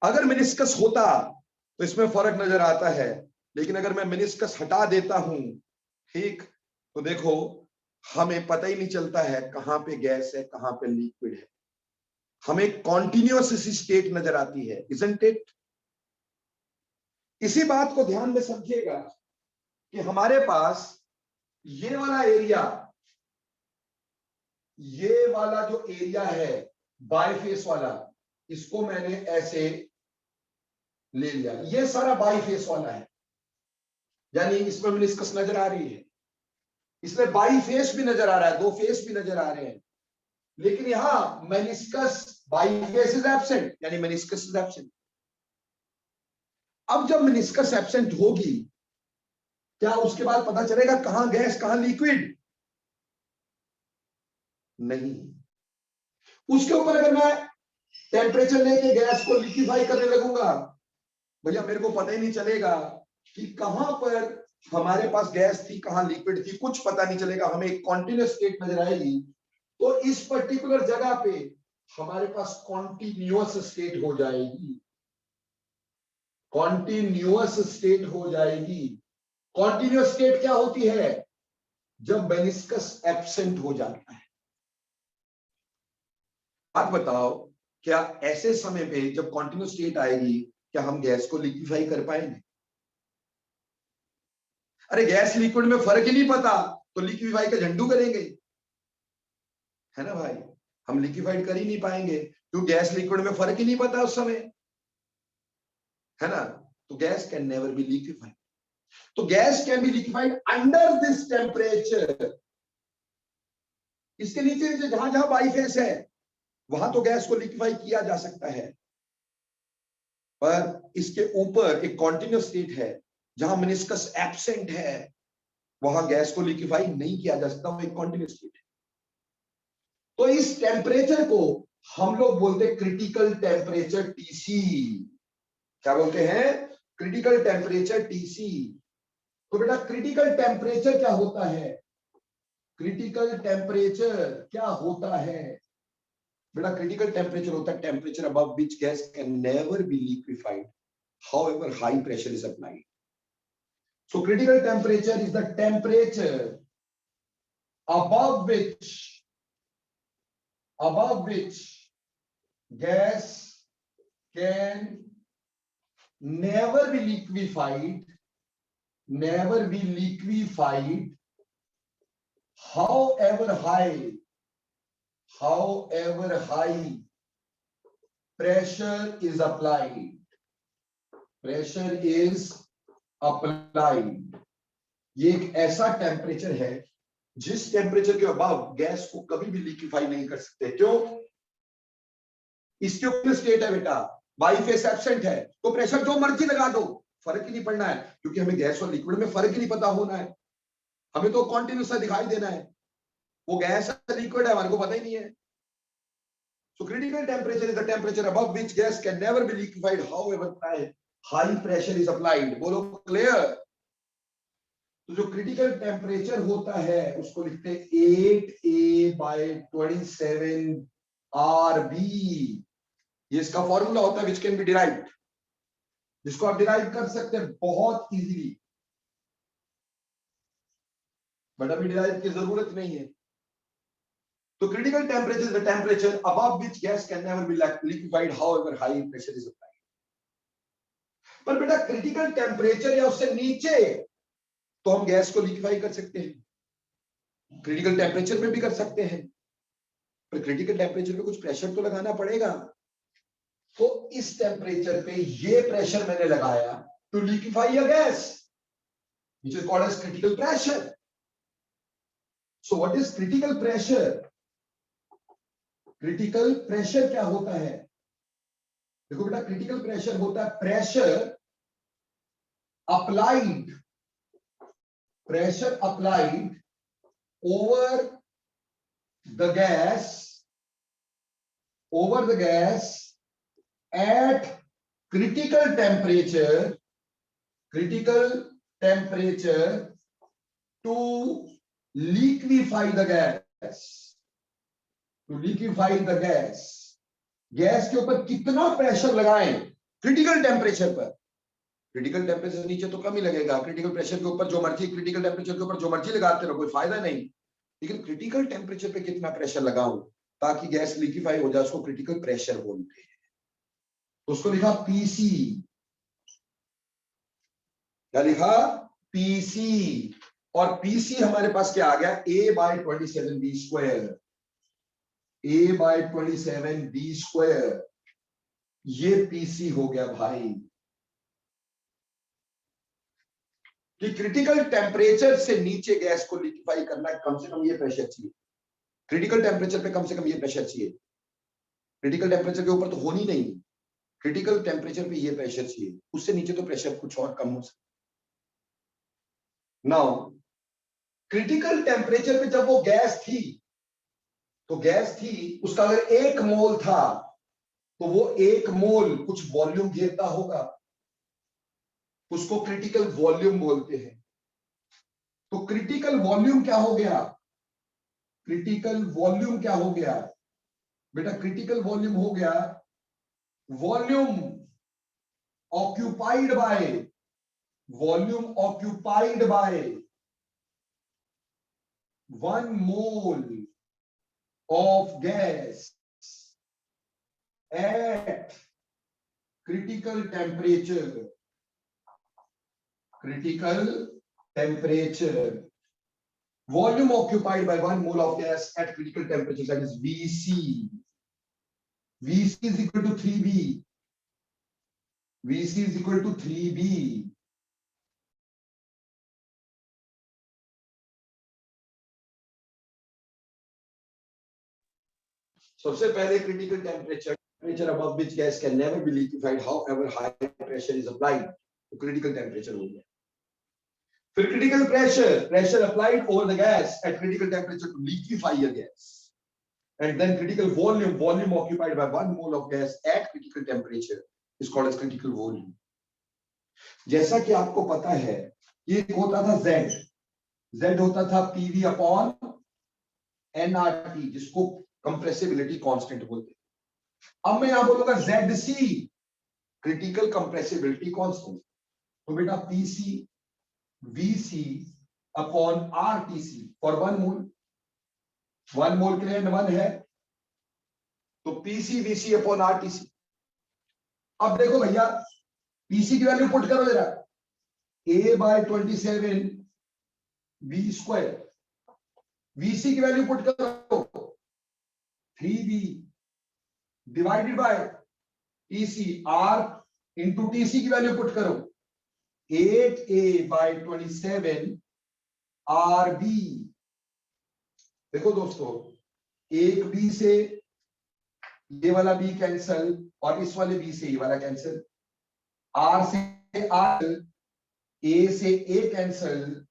अगर मेनिस्कस होता तो इसमें फर्क नजर आता है, लेकिन अगर मैं मेनिस्कस हटा देता हूं, ठीक, तो देखो हमें पता ही नहीं चलता है कहां पे गैस है कहां पे लिक्विड है, हमें कॉन्टिन्यूअस स्टेट नजर आती है, इजंट इट? इसी बात को ध्यान में समझिएगा कि हमारे पास ये वाला एरिया, ये वाला जो एरिया है बाईफेस वाला, इसको मैंने ऐसे ले लिया, ये सारा बाईफेस वाला है, यानी इसमें मेनिस्कस नजर आ रही है, इसमें बाई फेस भी नजर आ रहा है, दो फेस भी नजर आ रहे हैं, लेकिन यहां meniscus by face is absent, यानी मेनिस्कस इज एब्सेंट। अब जब मेनिस्कस एब्सेंट होगी, क्या उसके बाद पता चलेगा कहां गैस कहां लिक्विड? नहीं। उसके ऊपर अगर मैं टेम्परेचर लेके गैस को लिक्विफाई करने लगूंगा, भैया मेरे को पता ही नहीं चलेगा कि कहां पर हमारे पास गैस थी कहां लिक्विड थी, कुछ पता नहीं चलेगा, हमें एक कॉन्टिन्यूअस स्टेट नजर आएगी। तो इस पर्टिकुलर जगह पे हमारे पास कॉन्टिन्यूअस स्टेट हो जाएगी, कॉन्टिन्यूअस स्टेट हो जाएगी। कॉन्टिन्यूअस स्टेट क्या होती है? जब मेनिस्कस एब्सेंट हो जाता है। आप बताओ, क्या ऐसे समय पे जब कॉन्टिन्यूअस स्टेट आएगी, क्या हम गैस को लिक्विफाई कर पाएंगे? अरे गैस लिक्विड में फर्क ही नहीं पता तो लिक्विफाई का झंडू करेंगे, है ना भाई? हम लिक्विफाइड कर ही नहीं पाएंगे, क्योंकि गैस लिक्विड में फर्क ही नहीं पता उस समय, है ना? तो gas can never be liquefied. तो gas can be liquefied under this temperature. इसके नीचे नीचे जहां जहां बाईफेस है वहां तो गैस को लिक्विफाई किया जा सकता है, पर इसके ऊपर एक कॉन्टिन्यूअस स्टेट है जहां मेनिस्कस एब्सेंट है, वहां गैस को लिक्विफाई नहीं किया जा सकता, वो एक कॉन्टिन्यूअस स्टेट है। तो इस टेम्परेचर को हम लोग बोलते हैं क्रिटिकल टेम्परेचर टीसी। क्या बोलते हैं? Critical temperature TC. तो बेटा क्रिटिकल टेम्परेचर क्या होता है? क्रिटिकल टेम्परेचर क्या होता है बेटा? क्रिटिकल टेम्परेचर होता है temperature above which gas can never be liquefied however high pressure is applied. So critical temperature is the temperature above which gas can never be liquefied however high pressure is applied. ये एक ऐसा temperature है जिस temperature के above gas को कभी भी liquefy नहीं कर सकते। क्यों? इसके ऊपर स्टेट है बेटा, बाईफेस एब्सेंट है, तो प्रेशर जो मर्जी लगा दो फर्क ही नहीं पड़ना है, क्योंकि हमें गैस और लिक्विड में फर्क ही नहीं पता होना है, हमें तो कॉन्टिन्यूस दिखाई देना है, वो गैस है लिक्विड है हमारे को पता ही नहीं है। So critical temperature is the temperature above which gas can never be liquefied however high pressure is applied. बोलो क्लियर? तो जो क्रिटिकल टेम्परेचर होता है उसको लिखते हैं 8A/27 RB। ये इसका फॉर्मूला होता है which can be derived, जिसको आप डिराइव कर सकते हैं बहुत इजीली, बट अभी डिराइव की जरूरत नहीं है। तो critical temperature is the temperature above which gas can never be liquefied however high pressure is applied. पर बेटा क्रिटिकल टेम्परेचर या उससे नीचे तो हम गैस को लिक्विफाई कर सकते हैं, क्रिटिकल टेम्परेचर में भी कर सकते हैं, पर क्रिटिकल टेम्परेचर पे कुछ प्रेशर तो लगाना पड़ेगा। तो इस टेम्परेचर पे ये प्रेशर मैंने लगाया to liquefy a gas which is called as critical pressure. So what is critical pressure? Critical pressure क्या होता है? देखो बेटा क्रिटिकल प्रेशर होता है pressure applied over the gas at critical temperature to liquefy the gas, to liquefy the gas, gas के ऊपर कितना प्रेशर लगाएं क्रिटिकल टेम्परेचर पर। क्रिटिकल टेम्परेचर नीचे तो कम ही लगेगा, क्रिटिकल प्रेशर के ऊपर जो मर्जी, क्रिटिकल टेम्परेचर के ऊपर जो मर्जी लगाते रहो, कोई फायदा नहीं। लेकिन क्रिटिकल टेम्परेचर पे कितना प्रेशर लगाऊं ताकि गैस लिक्विफाई हो जाए, उसको क्रिटिकल प्रेशर बोलते हैं। तो उसको लिखा पीसी, क्या लिखा? पीसी। और पीसी हमारे पास क्या आ गया? A/27B², A/27B², ये पीसी हो गया भाई। कि क्रिटिकल टेम्परेचर से नीचे गैस को लिक्विफाई करना है, कम से कम ये प्रेशर चाहिए। क्रिटिकल टेम्परेचर पे कम से कम ये प्रेशर चाहिए। क्रिटिकल टेम्परेचर के ऊपर तो होनी नहीं, क्रिटिकल टेम्परेचर पे ये प्रेशर चाहिए, उससे नीचे तो प्रेशर कुछ और कम हो सकता। नाउ क्रिटिकल टेम्परेचर पे जब वो गैस थी, तो गैस थी, उसका अगर 1 मोल था तो वो 1 मोल कुछ वॉल्यूम घेरता होगा, उसको क्रिटिकल वॉल्यूम बोलते हैं। तो क्रिटिकल वॉल्यूम क्या हो गया? क्रिटिकल वॉल्यूम क्या हो गया बेटा? क्रिटिकल वॉल्यूम हो गया volume occupied by, volume occupied by 1 mole of gas at critical temperature, critical temperature, volume occupied by 1 mole of gas at critical temperature, that is VC. VC is equal to 3B. VC is equal to 3B. सबसे पहले critical temperature above which gas can never be liquefied however high pressure is applied, तो critical temperature हो गया। फिर critical pressure applied over the gas at critical temperature to liquefy a gas, and then critical volume occupied by 1 mole of gas at critical temperature is called as critical volume. जैसा कि आपको पता है, ये होता था Z होता था PV अपॉन nRT, जिसको कंप्रेसिबिलिटी कांस्टेंट बोलते हैं। अब मैं यहां बोलूंगा ZC, क्रिटिकल कंप्रेसिबिलिटी कांस्टेंट। तो बेटा PC VC upon RTC for 1 मोल, 1 मोल के लिए 1 है, तो PC VC अपॉन RTC। अब देखो भैया, PC की वैल्यू पुट करो जरा, A/27B², VC की वैल्यू पुट करो 3B divided by TC, R into TC की वैल्यू पुट करो 8A/27 RB। देखो दोस्तों, एक B से ये वाला B कैंसल और इस वाले B से ये वाला कैंसल, R से R, A से A कैंसल,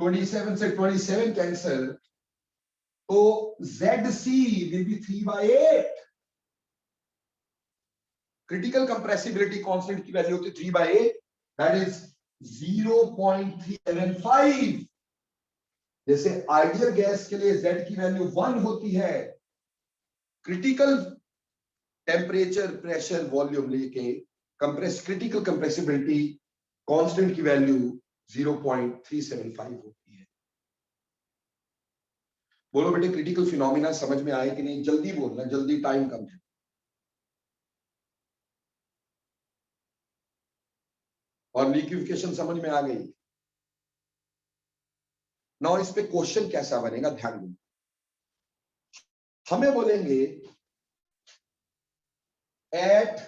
27 से 27 कैंसल, तो ZC will be 3/8। Critical compressibility constant की वैल्यू होती है 3/8, दैट इज 0.375। जैसे आइडियल गैस के लिए Z की वैल्यू 1 होती है, क्रिटिकल टेम्परेचर प्रेशर वॉल्यूम लेके क्रिटिकल कंप्रेसिबिलिटी कांस्टेंट की वैल्यू 0.375 होती है। बोलो बेटे, क्रिटिकल फिनोमिना समझ में आए कि नहीं? जल्दी बोलना, जल्दी, टाइम कम है। और लिक्विफिकेशन समझ में आ गई? नाउ इस पे क्वेश्चन कैसा बनेगा, ध्यान दो। हमें बोलेंगे at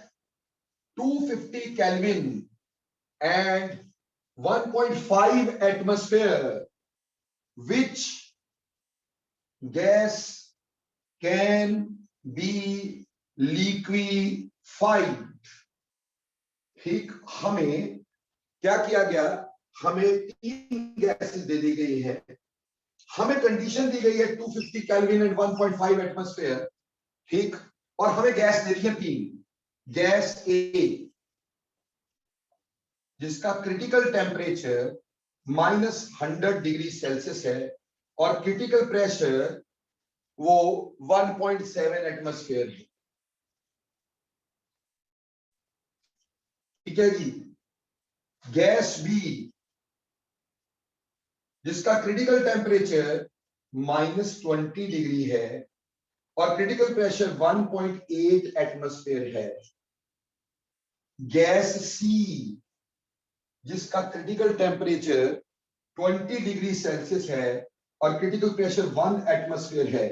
250 kelvin and 1.5 atmosphere which gas can be liquefied। ठीक, हमें क्या किया गया? हमें 3 गैसेस दे दी गई है, हमें कंडीशन दी गई है 250 केल्विन एंड 1.5 एटमॉस्फेयर, ठीक, और हमें गैस दे दी है 3। गैस A जिसका क्रिटिकल टेम्परेचर -100 डिग्री सेल्सियस है और क्रिटिकल प्रेशर वो 1.7 एटमॉस्फेयर है। ठीक है जी। गैस बी जिसका क्रिटिकल टेम्परेचर -20 डिग्री है और क्रिटिकल प्रेशर 1.8 एटमॉस्फेयर है। गैस सी जिसका क्रिटिकल टेम्परेचर 20 डिग्री सेल्सियस है और क्रिटिकल प्रेशर 1 एटमॉस्फेयर है।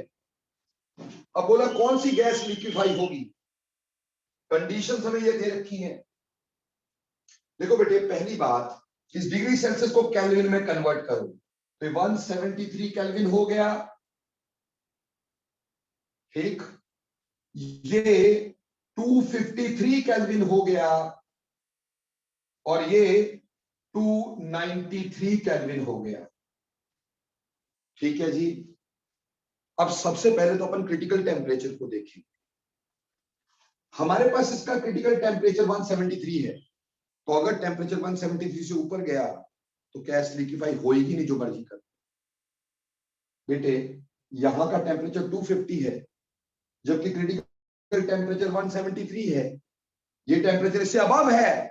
अब बोला कौन सी गैस लिक्विफाई होगी? कंडीशंस हमें ये दे रखी हैं। देखो बेटे, पहली बात, इस डिग्री सेल्सियस को केल्विन में कन्वर्ट करो तो 173 केल्विन हो गया। ठीक, ये 253 केल्विन हो गया और ये 293 केल्विन हो गया। ठीक है जी। अब सबसे पहले तो अपन क्रिटिकल टेम्परेचर को देखें। हमारे पास इसका क्रिटिकल टेम्परेचर 173 है, तो अगर टेम्परेचर 173 से ऊपर गया तो गैस लिक्विफाई होएगी नहीं, जो मर्जी कर। बेटे, यहां का टेम्परेचर 250 है जबकि क्रिटिकल टेम्परेचर 173 है। ये टेम्परेचर इससे अबव है,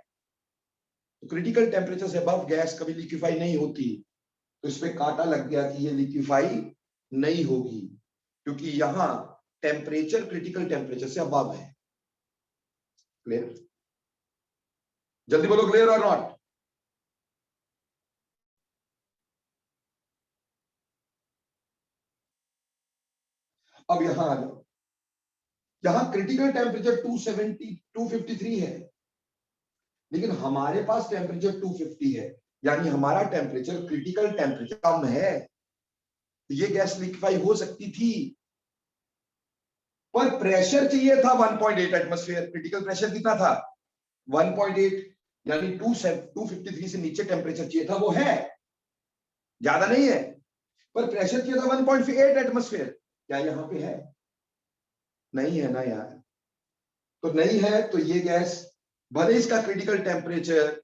तो क्रिटिकल टेम्परेचर से अबव गैस कभी लिक्विफाई नहीं होती। तो इसमें कांटा लग गया कि ये लिक्विफाई नहीं होगी क्योंकि यहां टेम्परेचर क्रिटिकल टेम्परेचर से अबव है। क्लियर? जल्दी बोलो, क्लियर और नॉट? अब यहां आ जाओ। यहां क्रिटिकल टेम्परेचर 253 है, लेकिन हमारे पास टेम्परेचर 250 है, यानी हमारा टेम्परेचर क्रिटिकल टेम्परेचर कम है। ये गैस लिक्विफाई हो सकती थी, पर प्रेशर चाहिए था 1.8 एटमॉस्फेयर। क्रिटिकल प्रेशर कितना था? 1.8, यानी 253 से नीचे टेम्परेचर चाहिए था, वो है, ज्यादा नहीं है, पर प्रेशर चाहिए था 1.8 एटमॉस्फेयर। क्या यहां पे है? नहीं है ना यार। तो नहीं है, तो ये गैस भले इसका क्रिटिकल टेम्परेचर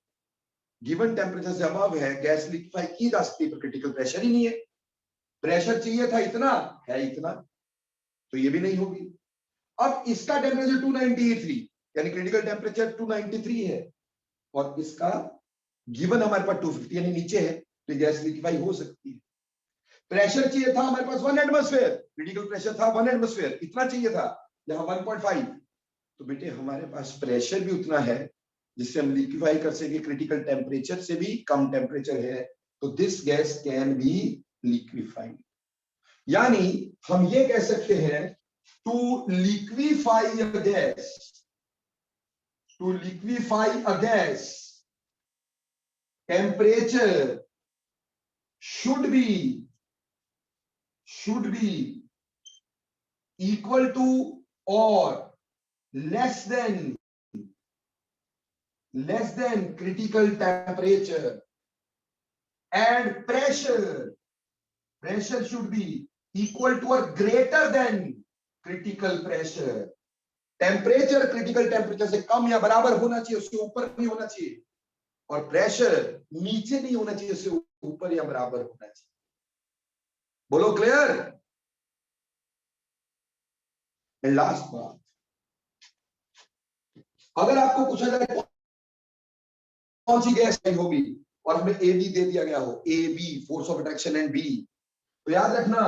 गिवन टेम्परेचर से अबव है, गैस लिक्विफाई की जा सकती है, पर क्रिटिकल प्रेशर ही नहीं है। प्रेशर चाहिए था इतना, है इतना, तो ये भी नहीं होगी। अब इसका टेम्परेचर 293, यानी क्रिटिकल टेम्परेचर 293 है और इसका गिवन हमारे पास 250 यानी नीचे है, तो गैस लिक्विफाई हो सकती है। प्रेशर चाहिए था हमारे पास 1 एटमॉस्फेयर, क्रिटिकल प्रेशर था 1 एटमॉस्फेयर, इतना चाहिए था, यहां 1.5। तो बेटे हमारे पास प्रेशर भी उतना है जिससे हम लिक्विफाई कर सके, क्रिटिकल टेम्परेचर से भी कम टेम्परेचर है, तो this gas can be liquefied. यानी हम ये कह सकते हैं, to liquefy a gas, to liquefy a gas temperature should be equal to or less than critical temperature, and pressure should be equal to or greater than critical pressure. Temperature critical temperature से कम या बराबर होना चाहिए, उससे ऊपर नहीं होना चाहिए, और प्रेशर नीचे नहीं होना चाहिए, उससे ऊपर या बराबर होना चाहिए। बोलो क्लियर? एंड लास्ट बात, अगर आपको पूछा जाए कौन सी गैस होगी और हमें ए बी दे दिया गया हो, a b force of attraction and b, तो याद रखना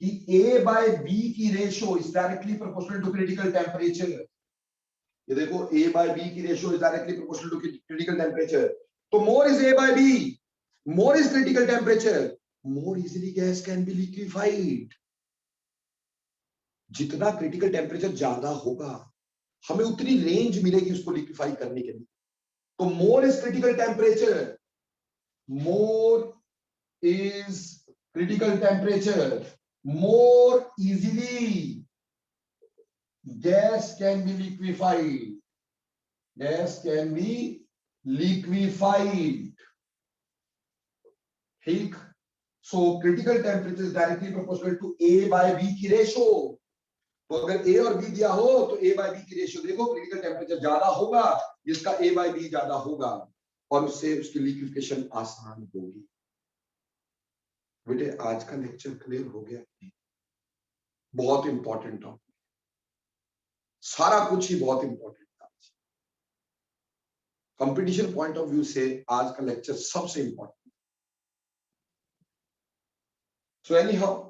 कि ए बाय बी की ratio is directly proportional to critical temperature. ये देखो, ए बाय बी की ratio is directly proportional to critical temperature. तो more is a by b, more is critical temperature, more easily gas can be liquefied. जितना critical temperature ज्यादा होगा, हमें उतनी range मिलेगी उसको लिक्विफाई करने के लिए। तो more is critical temperature, more is critical temperature, more easily gas can be liquefied, gas can be liquefied. ठीक, so critical temperature is directly proportional to A by B की रेशो। तो अगर A और B दिया हो तो A by B की ratio देखो, क्रिटिकल टेम्परेचर ज्यादा होगा जिसका A by B ज्यादा होगा, और उससे उसकी लिक्विफिकेशन आसान होगी। बेटे आज का लेक्चर क्लियर हो गया? बहुत इंपॉर्टेंट टॉपिक, सारा कुछ ही बहुत इंपॉर्टेंट था। कंपटीशन पॉइंट ऑफ व्यू से आज का लेक्चर सबसे इंपॉर्टेंट। So any how